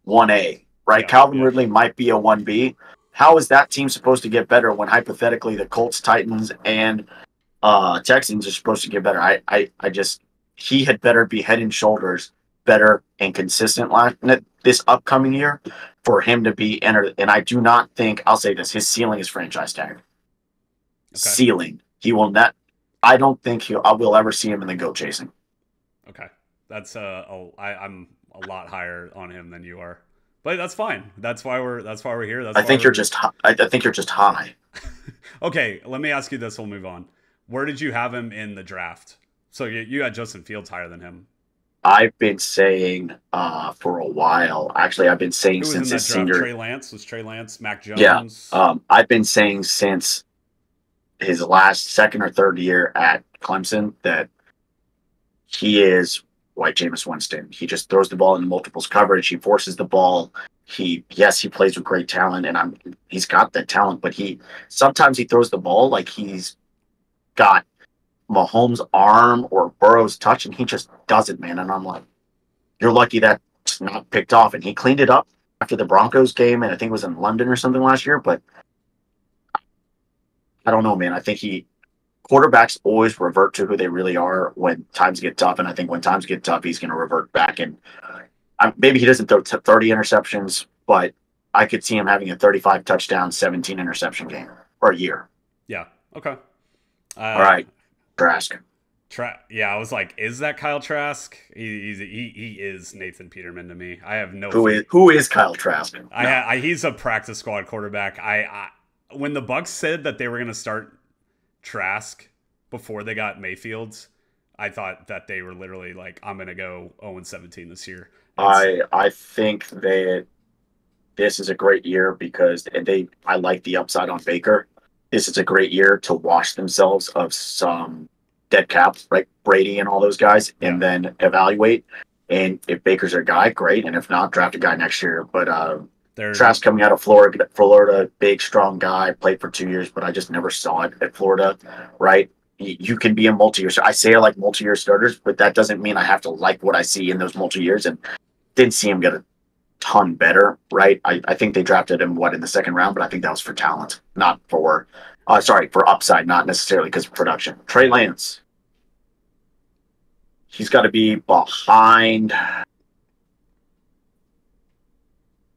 1A, right? Calvin Ridley might be a 1B. How is that team supposed to get better when hypothetically the Colts, Titans, and Texans are supposed to get better? He had better be head and shoulders better and consistent this upcoming year for him to be entered. And I do not think, I'll say this, his ceiling is franchise tag. Okay. Ceiling. He will not. I don't think I will ever see him in the goat chasing. Okay, that's I'm a lot higher on him than you are. But that's fine. That's why we're here. I think you're just high. Okay, let me ask you this. We'll move on. Where did you have him in the draft? So you had Justin Fields higher than him. I've been saying for a while. Actually, I've been saying since his senior. Trey Lance was Trey Lance, Mac Jones. Yeah, I've been saying since his last 2nd or 3rd year at Clemson that he is white Jameis Winston. He just throws the ball into multiples coverage. He forces the ball. He plays with great talent, and he's got that talent. But sometimes he throws the ball like he's got Mahomes' arm or Burrow's touch, and he just doesn't, man. And I'm like, you're lucky that's not picked off. And he cleaned it up after the Broncos game, and I think it was in London or something last year. But I don't know, man. I think quarterbacks always revert to who they really are when times get tough, and I think when times get tough, he's going to revert back. And maybe he doesn't throw 30 interceptions, but I could see him having a 35 touchdown, 17 interception game or a year. Yeah. Okay. All right. Trask. Yeah, I was like, is that Kyle Trask? He is Nathan Peterman to me. I have no Who faith. is who is Kyle Trask? No. He's a practice squad quarterback. When the Bucks said that they were going to start Trask before they got Mayfield, I thought that they were literally like, I'm going to go 0-17 this year. I think that this is a great year because I like the upside on Baker. This is a great year to wash themselves of some dead cap, right? Brady and all those guys, and then evaluate. And if Baker's a guy, great. And if not, draft a guy next year. But Trask coming out of Florida, big, strong guy, played for 2 years, but I just never saw it at Florida, right? You can be a multi-year. I say I like multi-year starters, but that doesn't mean I have to like what I see in those multi-years. And didn't see him get a ton better, right? I think they drafted him in the second round, but I think that was for talent, not for for upside, not necessarily because of production. Trey Lance, he's got to be behind.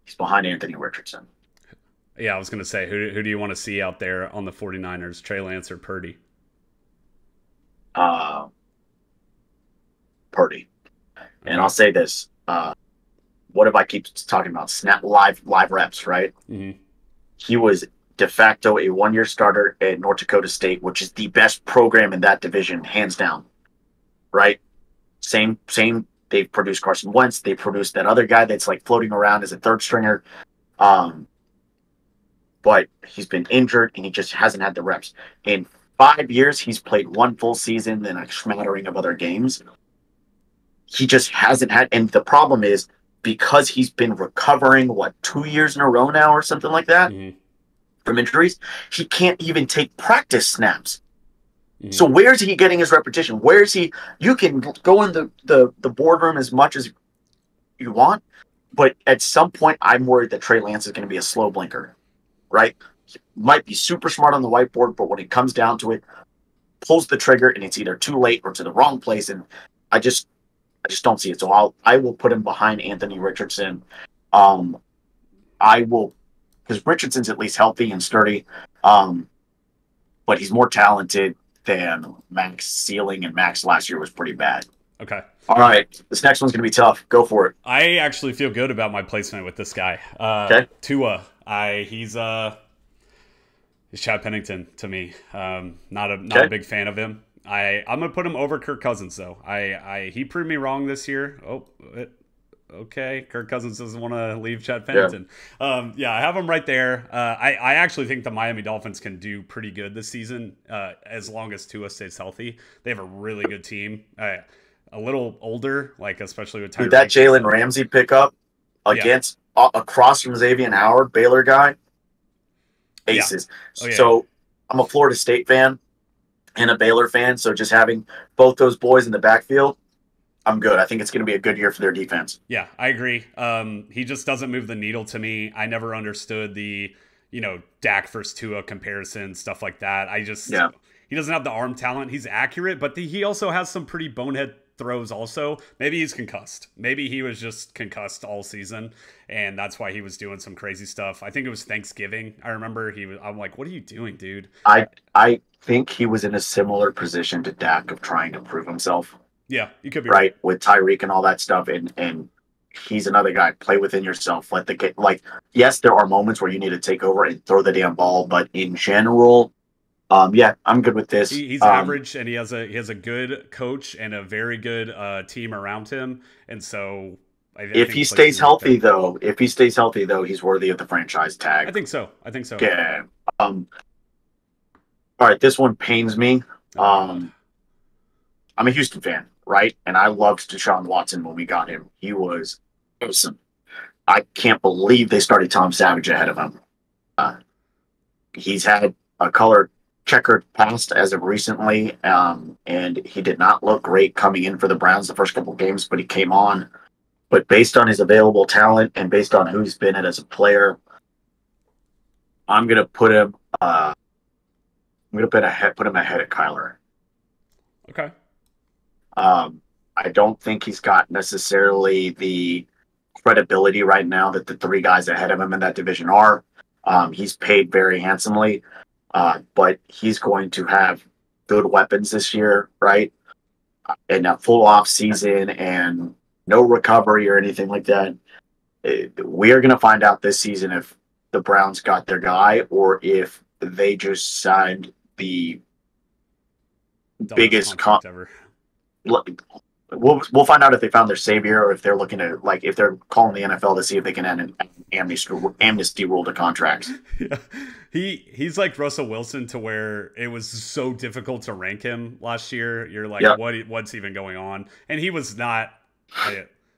He's behind Anthony Richardson. Yeah, I was going to say, who do you want to see out there on the 49ers, Trey Lance or Purdy? Purdy. And I'll say this. What if I keep talking about snap live reps, right? Mm-hmm. He was de facto a 1-year starter at North Dakota State, which is the best program in that division, hands down. Right? Same. They've produced Carson Wentz. They produced that other guy that's like floating around as a third stringer. But he's been injured and he just hasn't had the reps. In 5 years, he's played one full season and a smattering of other games. He just hasn't had, and the problem is, because he's been recovering, 2 years in a row now or something like that from injuries, he can't even take practice snaps. So where's he getting his repetition? Where is he? You can go in the boardroom as much as you want, but at some point, I'm worried that Trey Lance is going to be a slow blinker, right? He might be super smart on the whiteboard, but when it comes down to it, pulls the trigger and it's either too late or to the wrong place, and I just don't see it. So I will put him behind Anthony Richardson. I will, because Richardson's at least healthy and sturdy, but he's more talented than Max ceiling, and Max last year was pretty bad. Okay. All right. This next one's going to be tough. Go for it. I actually feel good about my placement with this guy. Okay. Tua. He's Chad Pennington to me. Not a big fan of him. I'm gonna put him over Kirk Cousins though. He proved me wrong this year. Okay. Kirk Cousins doesn't want to leave Chad Pennington. I have him right there. I actually think the Miami Dolphins can do pretty good this season as long as Tua stays healthy. They have a really good team. A little older, like especially with Tyreek. That Jalen Ramsey pickup against across from Xavier Howard, Baylor guy. Aces. So I'm a Florida State fan and a Baylor fan, so just having both those boys in the backfield, I'm good. I think it's going to be a good year for their defense. Yeah, I agree. He just doesn't move the needle to me. I never understood the, Dak versus Tua comparison, stuff like that. He doesn't have the arm talent. He's accurate, but he also has some pretty bonehead throws also. Maybe he's concussed. Maybe he was just concussed all season, and that's why he was doing some crazy stuff. I think it was Thanksgiving. I remember I'm like, what are you doing, dude? I think he was in a similar position to Dak of trying to prove himself. Yeah, you could be right with Tyreek and all that stuff, and he's another guy. Play within yourself. Let the kid, yes, there are moments where you need to take over and throw the damn ball, but in general, I'm good with this. He's average, and he has a good coach and a very good team around him, and so if he stays healthy, though, he's worthy of the franchise tag. I think so. Yeah. All right, this one pains me. I'm a Houston fan, right? And I loved Deshaun Watson when we got him. He was awesome. I can't believe they started Tom Savage ahead of him. He's had a colored checkered past as of recently, and he did not look great coming in for the Browns the first couple of games, but he came on. But based on his available talent and based on who he's been at as a player, I'm gonna put him. I'm gonna put him ahead of Kyler. Okay. I don't think he's got necessarily the credibility right now that the three guys ahead of him in that division are. He's paid very handsomely, but he's going to have good weapons this year, right? in a full off season and no recovery or anything like that. We are going to find out this season if the Browns got their guy or if they just signed the Dumbest biggest. contract ever. We'll find out if they found their savior or if they're looking to if they're calling the NFL to see if they can add an amnesty rule to contracts. Yeah. He's like Russell Wilson to where it was so difficult to rank him last year. You're like, Yep. What's even going on? And he was not.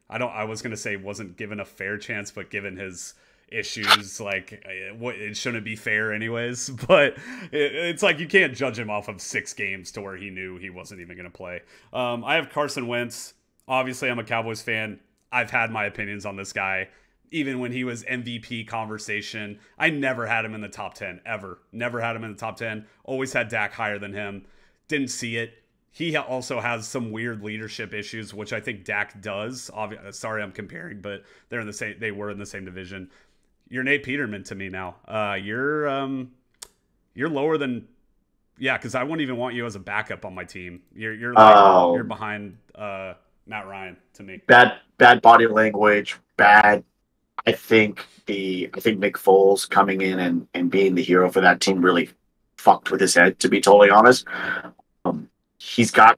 I was gonna say wasn't given a fair chance, but given his issues, like it shouldn't be fair anyways. But it's like you can't judge him off of 6 games to where he knew he wasn't even gonna play. I have Carson Wentz. Obviously, I'm a Cowboys fan. I've had my opinions on this guy. Even when he was MVP conversation, I never had him in the top 10, ever. Never had him in the top 10. Always had Dak higher than him. Didn't see it. He also has some weird leadership issues, which I think Dak does. Sorry, I'm comparing, but they're in the same. They were in the same division. You're Nate Peterman to me now. You're lower than, yeah, because I wouldn't even want you as a backup on my team. You're behind Matt Ryan to me. Bad body language. Bad. I think Nick Foles coming in and being the hero for that team really fucked with his head. To be totally honest, he's got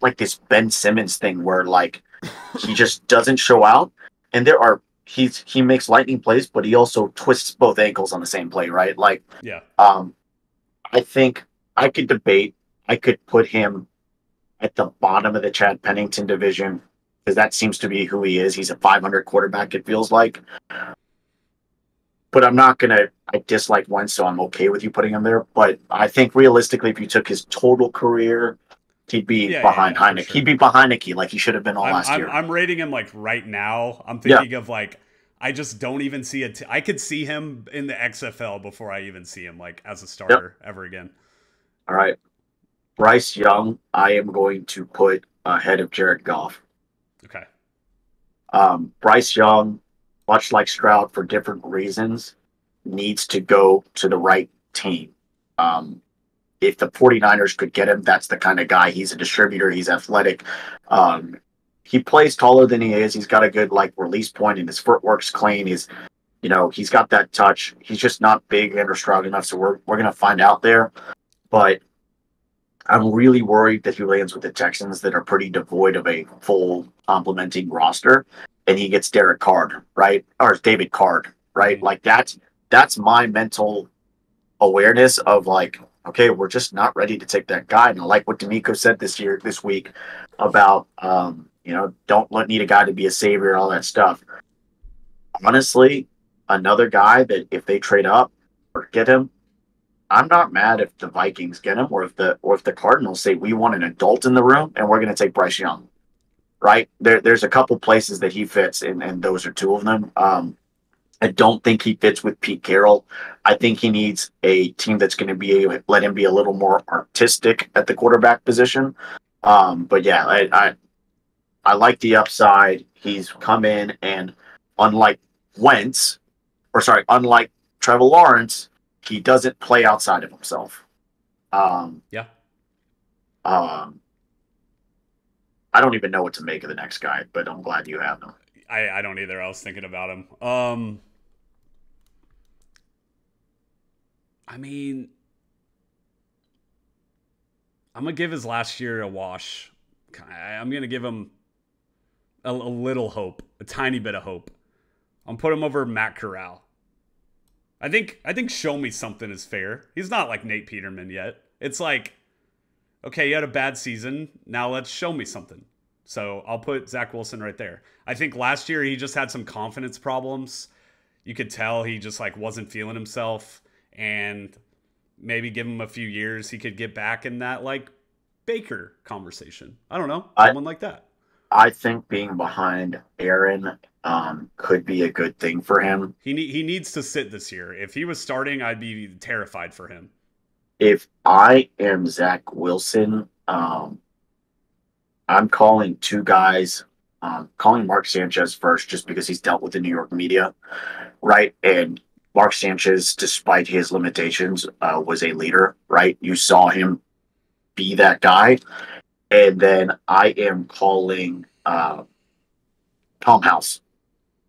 like this Ben Simmons thing where like he just doesn't show out, and he makes lightning plays, but he also twists both ankles on the same play, right? Like, yeah. I think I could put him at the bottom of the Chad Pennington division, because that seems to be who he is. He's a 500 quarterback, it feels like. But I dislike Wentz, so I'm okay with you putting him there. But I think realistically, if you took his total career, he'd be behind Heineke. Sure. He'd be behind Heineke, like he should have been last year. I'm rating him like right now. I'm thinking of like, I just don't even see it. I could see him in the XFL before I even see him like as a starter ever again. All right. Bryce Young, I am going to put ahead of Jared Goff. Okay. Bryce Young, much like Stroud for different reasons, needs to go to the right team. If the 49ers could get him, that's the kind of guy. He's a distributor. He's athletic. He plays taller than he is. He's got a good release point, and his footwork's clean. He's got that touch. He's just not big and or strong enough. So we're gonna find out there. But I'm really worried that he lands with the Texans that are pretty devoid of a full complementing roster, and he gets Derek Carr, right? Or David Carr, right? Like that's my mental awareness of like, okay, we're just not ready to take that guy. And I like what D'Amico said this week about don't need a guy to be a savior, all that stuff. Honestly, another guy that if they trade up or get him, I'm not mad if the Vikings get him, or if the Cardinals say we want an adult in the room and we're going to take Bryce Young, right? There's a couple places that he fits, and those are 2 of them. I don't think he fits with Pete Carroll. I think he needs a team that's going to be able to let him be a little more artistic at the quarterback position. But yeah, I like the upside. He's come in, and unlike Trevor Lawerence, he doesn't play outside of himself. I don't even know what to make of the next guy, but I'm glad you have him. I don't either. I was thinking about him. I mean, I'm going to give his last year a wash. I'm going to give him a little hope, a tiny bit of hope. I'm put him over Matt Corral. I think show me something is fair. He's not like Nate Peterman yet. It's like, okay, you had a bad season. Now let's show me something. So I'll put Zach Wilson right there. I think last year he just had some confidence problems. You could tell he just wasn't feeling himself, and maybe give him a few years, he could get back in that Baker conversation. I don't know. Someone like that. I think being behind Aaron could be a good thing for him. He needs to sit this year. If he was starting, I'd be terrified for him. If I am Zach Wilson, I'm calling 2 guys. Calling Mark Sanchez first, just because he's dealt with the New York media, right? And Mark Sanchez, despite his limitations, was a leader, right? You saw him be that guy. And then I am calling Tom House,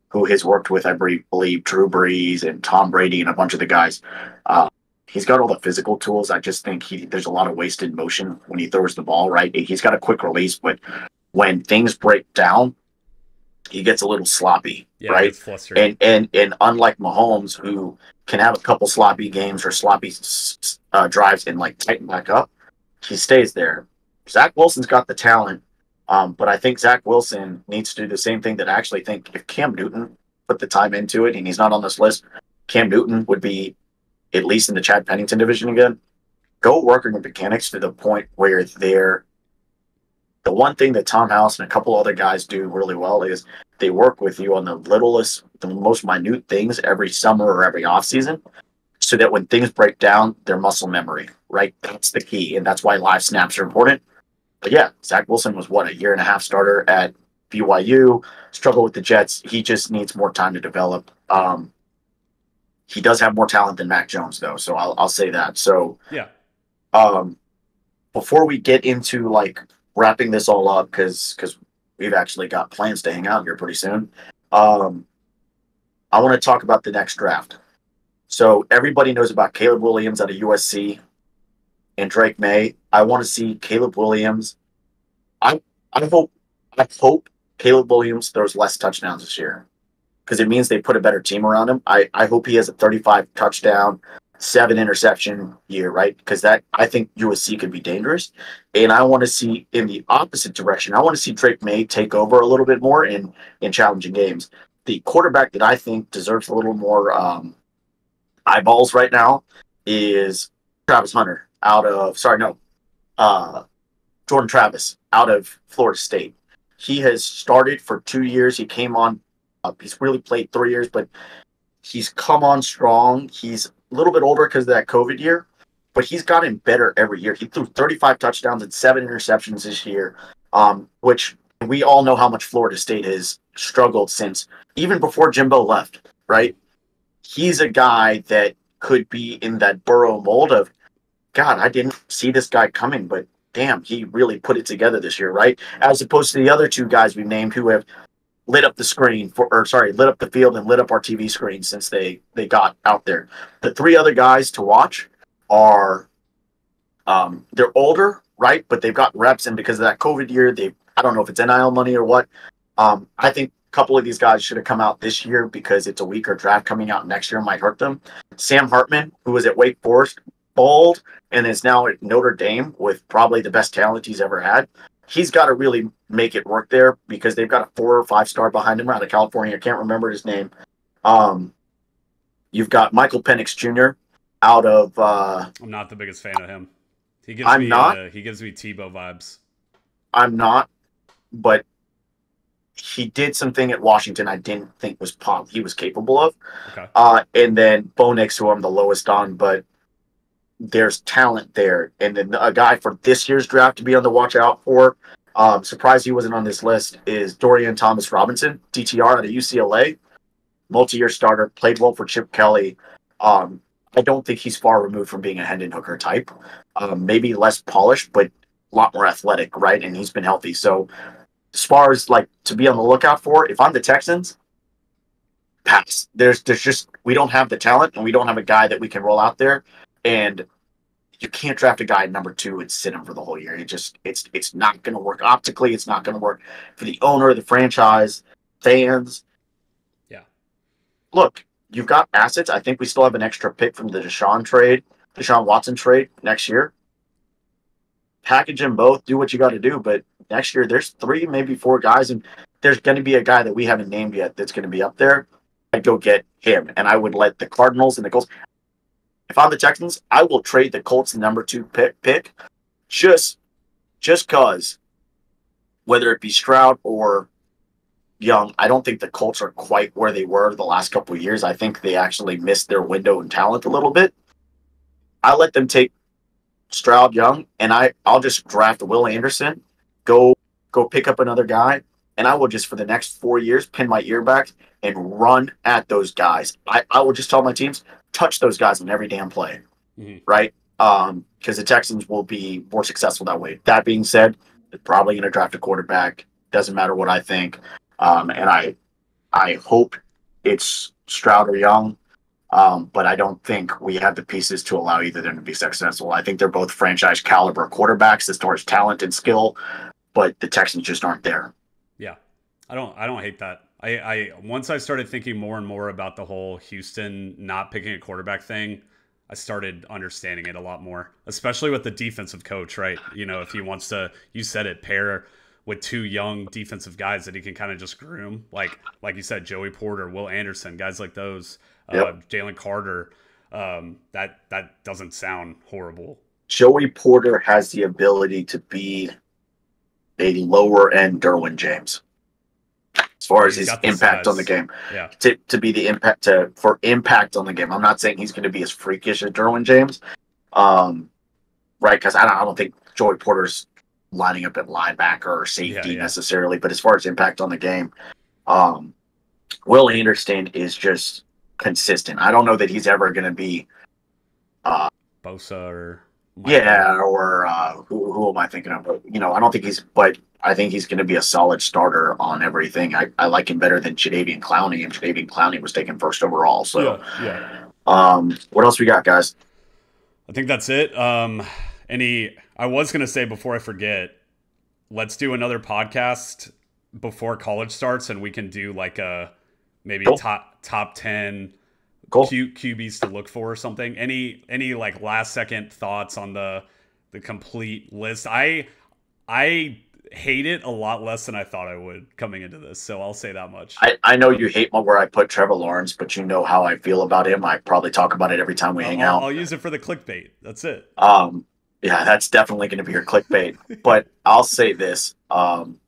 who has worked with, I believe, Drew Brees and Tom Brady and a bunch of the guys. Uh, he's got all the physical tools. I just think there's a lot of wasted motion when he throws the ball, right? He's got a quick release, but when things break down, he gets a little sloppy, Yeah, right? it's flustered. And unlike Mahomes, who can have a couple sloppy games or sloppy drives and like tighten back up, he stays there. Zach Wilson's got the talent, but I think Zach Wilson needs to do the same thing that I actually think if Cam Newton put the time into it and he's not on this list, Cam Newton would be at least in the Chad Pennington division again. Go work on the mechanics to the point where they're the one thing that Tom House and a couple other guys do really well is they work with you on the littlest, the most minute things every summer or every offseason so that when things break down, they're muscle memory, right? That's the key. And that's why live snaps are important. But yeah, Zach Wilson was what, a year and a half starter at BYU, struggled with the Jets. He just needs more time to develop. He does have more talent than Mac Jones, though. So I'll say that. So Yeah. Before we get into like wrapping this all up, because we've actually got plans to hang out here pretty soon. I want to talk about the next draft. So everybody knows about Caleb Williams out of USC and Drake May. I want to see Caleb Williams. I hope Caleb Williams throws less touchdowns this year because it means they put a better team around him. I hope he has a 35 touchdown, 7 interception year, right? Because that I think USC could be dangerous. And I want to see in the opposite direction. I want to see Drake May take over a little bit more in challenging games. The quarterback that I think deserves a little more eyeballs right now is Travis Hunter Jordan Travis out of Florida State. He has started for 2 years. He came on. He's really played 3 years, but he's come on strong. He's a little bit older because of that COVID year, but he's gotten better every year. He threw 35 touchdowns and 7 interceptions this year, which we all know how much Florida State has struggled since even before Jimbo left, right? He's a guy that could be in that Burrow mold of, God, I didn't see this guy coming, but damn, he really put it together this year, right? As opposed to the other 2 guys we named who have lit up the field and lit up our TV screen since they got out there. The 3 other guys to watch are, they're older, right? But they've got reps, and because of that COVID year, I don't know if it's NIL money or what. I think a couple of these guys should have come out this year because it's a weaker draft coming out next year might hurt them. Sam Hartman, who was at Wake Forest, bald, and is now at Notre Dame with probably the best talent he's ever had. He's got to really make it work there because they've got a 4 or 5 star behind him out of California. I can't remember his name. You've got Michael Penix Jr. out of. I'm not the biggest fan of him. He gives me Tebow vibes. I'm not, but he did something at Washington I didn't think he was capable of. Okay. And then Bo Nix, who I'm the lowest on, but there's talent there. And then a guy for this year's draft to be on the watch out for, surprised he wasn't on this list, is Dorian Thomas-Robinson, DTR out of UCLA. Multi-year starter, played well for Chip Kelly. I don't think he's far removed from being a Hendon Hooker type. Maybe less polished, but a lot more athletic, right? And he's been healthy. So as far as like to be on the lookout for, if I'm the Texans, pass. There's just, we don't have the talent and we don't have a guy that we can roll out there. And you can't draft a guy at number 2 and sit him for the whole year. It's not going to work optically. It's not going to work for the owner, the franchise, fans. Yeah. Look, you've got assets. I think we still have an extra pick from the Deshaun Watson trade next year. Package them both, do what you got to do. But next year, there's 3, maybe 4 guys, and there's going to be a guy that we haven't named yet that's going to be up there. I'd go get him, and I would let the Cardinals and the Colts. If I'm the Texans, I will trade the Colts number 2 pick just because, whether it be Stroud or Young, I don't think the Colts are quite where they were the last couple of years. I think they actually missed their window in talent a little bit. I let them take Stroud, Young, and I'll just draft Will Anderson, go pick up another guy, and I will just for the next 4 years pin my ear back and run at those guys. I will just tell my teams, touch those guys on every damn play, right? Because the Texans will be more successful that way. That being said, probably going to draft a quarterback. Doesn't matter what I think. And I hope it's Stroud or Young. But I don't think we have the pieces to allow either of them to be successful. I think they're both franchise caliber quarterbacks as far as talent and skill, but the Texans just aren't there. Yeah, I don't hate that. I once I started thinking more and more about the whole Houston not picking a quarterback thing, I started understanding it a lot more, especially with the defensive coach, right? You know, if he wants to, you said it, pair with two young defensive guys that he can kind of just groom, like you said, Joey Porter, Will Anderson, guys like those, Jalen Carter. That doesn't sound horrible. Joey Porter has the ability to be a lower end Derwin James as far as his impact on the game. Yeah. To be the impact for impact on the game. I'm not saying he's going to be as freakish as Derwin James, right? Because I don't think Joey Porter's lining up at linebacker or safety necessarily, but as far as impact on the game, Will Anderson is just consistent. I don't know that he's ever going to be Bosa or who am I thinking of? You know, I don't think but I think he's going to be a solid starter on everything. I like him better than Jadeveon Clowney, and Jadeveon Clowney was taken first overall. So, what else we got, guys? I think that's it. I was going to say before I forget, let's do another podcast before college starts, and we can do like a maybe top 10 QBs to look for or something. Any like last second thoughts on the complete list? I hate it a lot less than I thought I would coming into this, so I'll say that much. I know you hate where I put Trevor Lawerence, but you know how I feel about him. I probably talk about it every time we hang out. I'll use it for the clickbait. That's it. Yeah, that's definitely going to be your clickbait. But I'll say this. I'm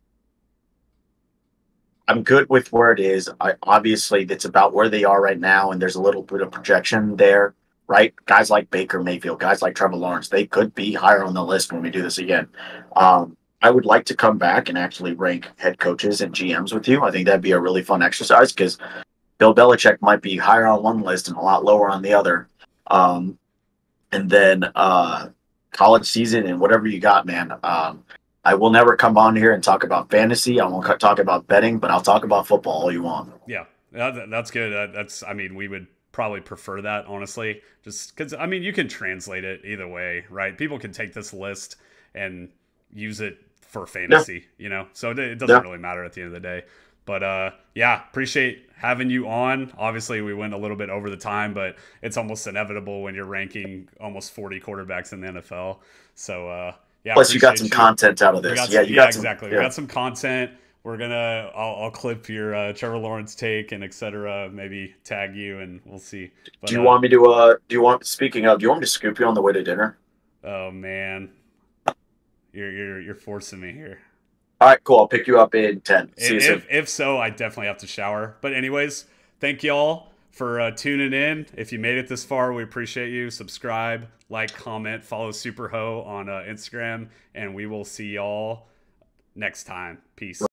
good with where it is. Obviously, it's about where they are right now, and there's a little bit of projection there, right? Guys like Baker Mayfield, guys like Trevor Lawerence, they could be higher on the list when we do this again. I would like to come back and actually rank head coaches and GMs with you. I think that'd be a really fun exercise because Bill Belichick might be higher on one list and a lot lower on the other. And then college season and whatever you got, man. I will never come on here and talk about fantasy. I won't talk about betting, but I'll talk about football all you want. Yeah, that's good. We would probably prefer that, honestly, just because, you can translate it either way, right? People can take this list and use it for fantasy, so it doesn't really matter at the end of the day. But appreciate having you on. Obviously, we went a little bit over the time, but it's almost inevitable when you're ranking almost 40 quarterbacks in the NFL. So, plus you got some content out of this. Exactly. We got some content. I'll clip your Trevor Lawerence take and etc. Maybe tag you and we'll see. But, do you want me to? Do you want me to scoop you on the way to dinner? Oh man, you're forcing me here. All right, cool. I'll pick you up in 10. See you soon. If so, I definitely have to shower. But anyways, thank y'all for tuning in. If you made it this far, we appreciate you. Subscribe, like, comment, follow Superho on Instagram, and we will see y'all next time. Peace.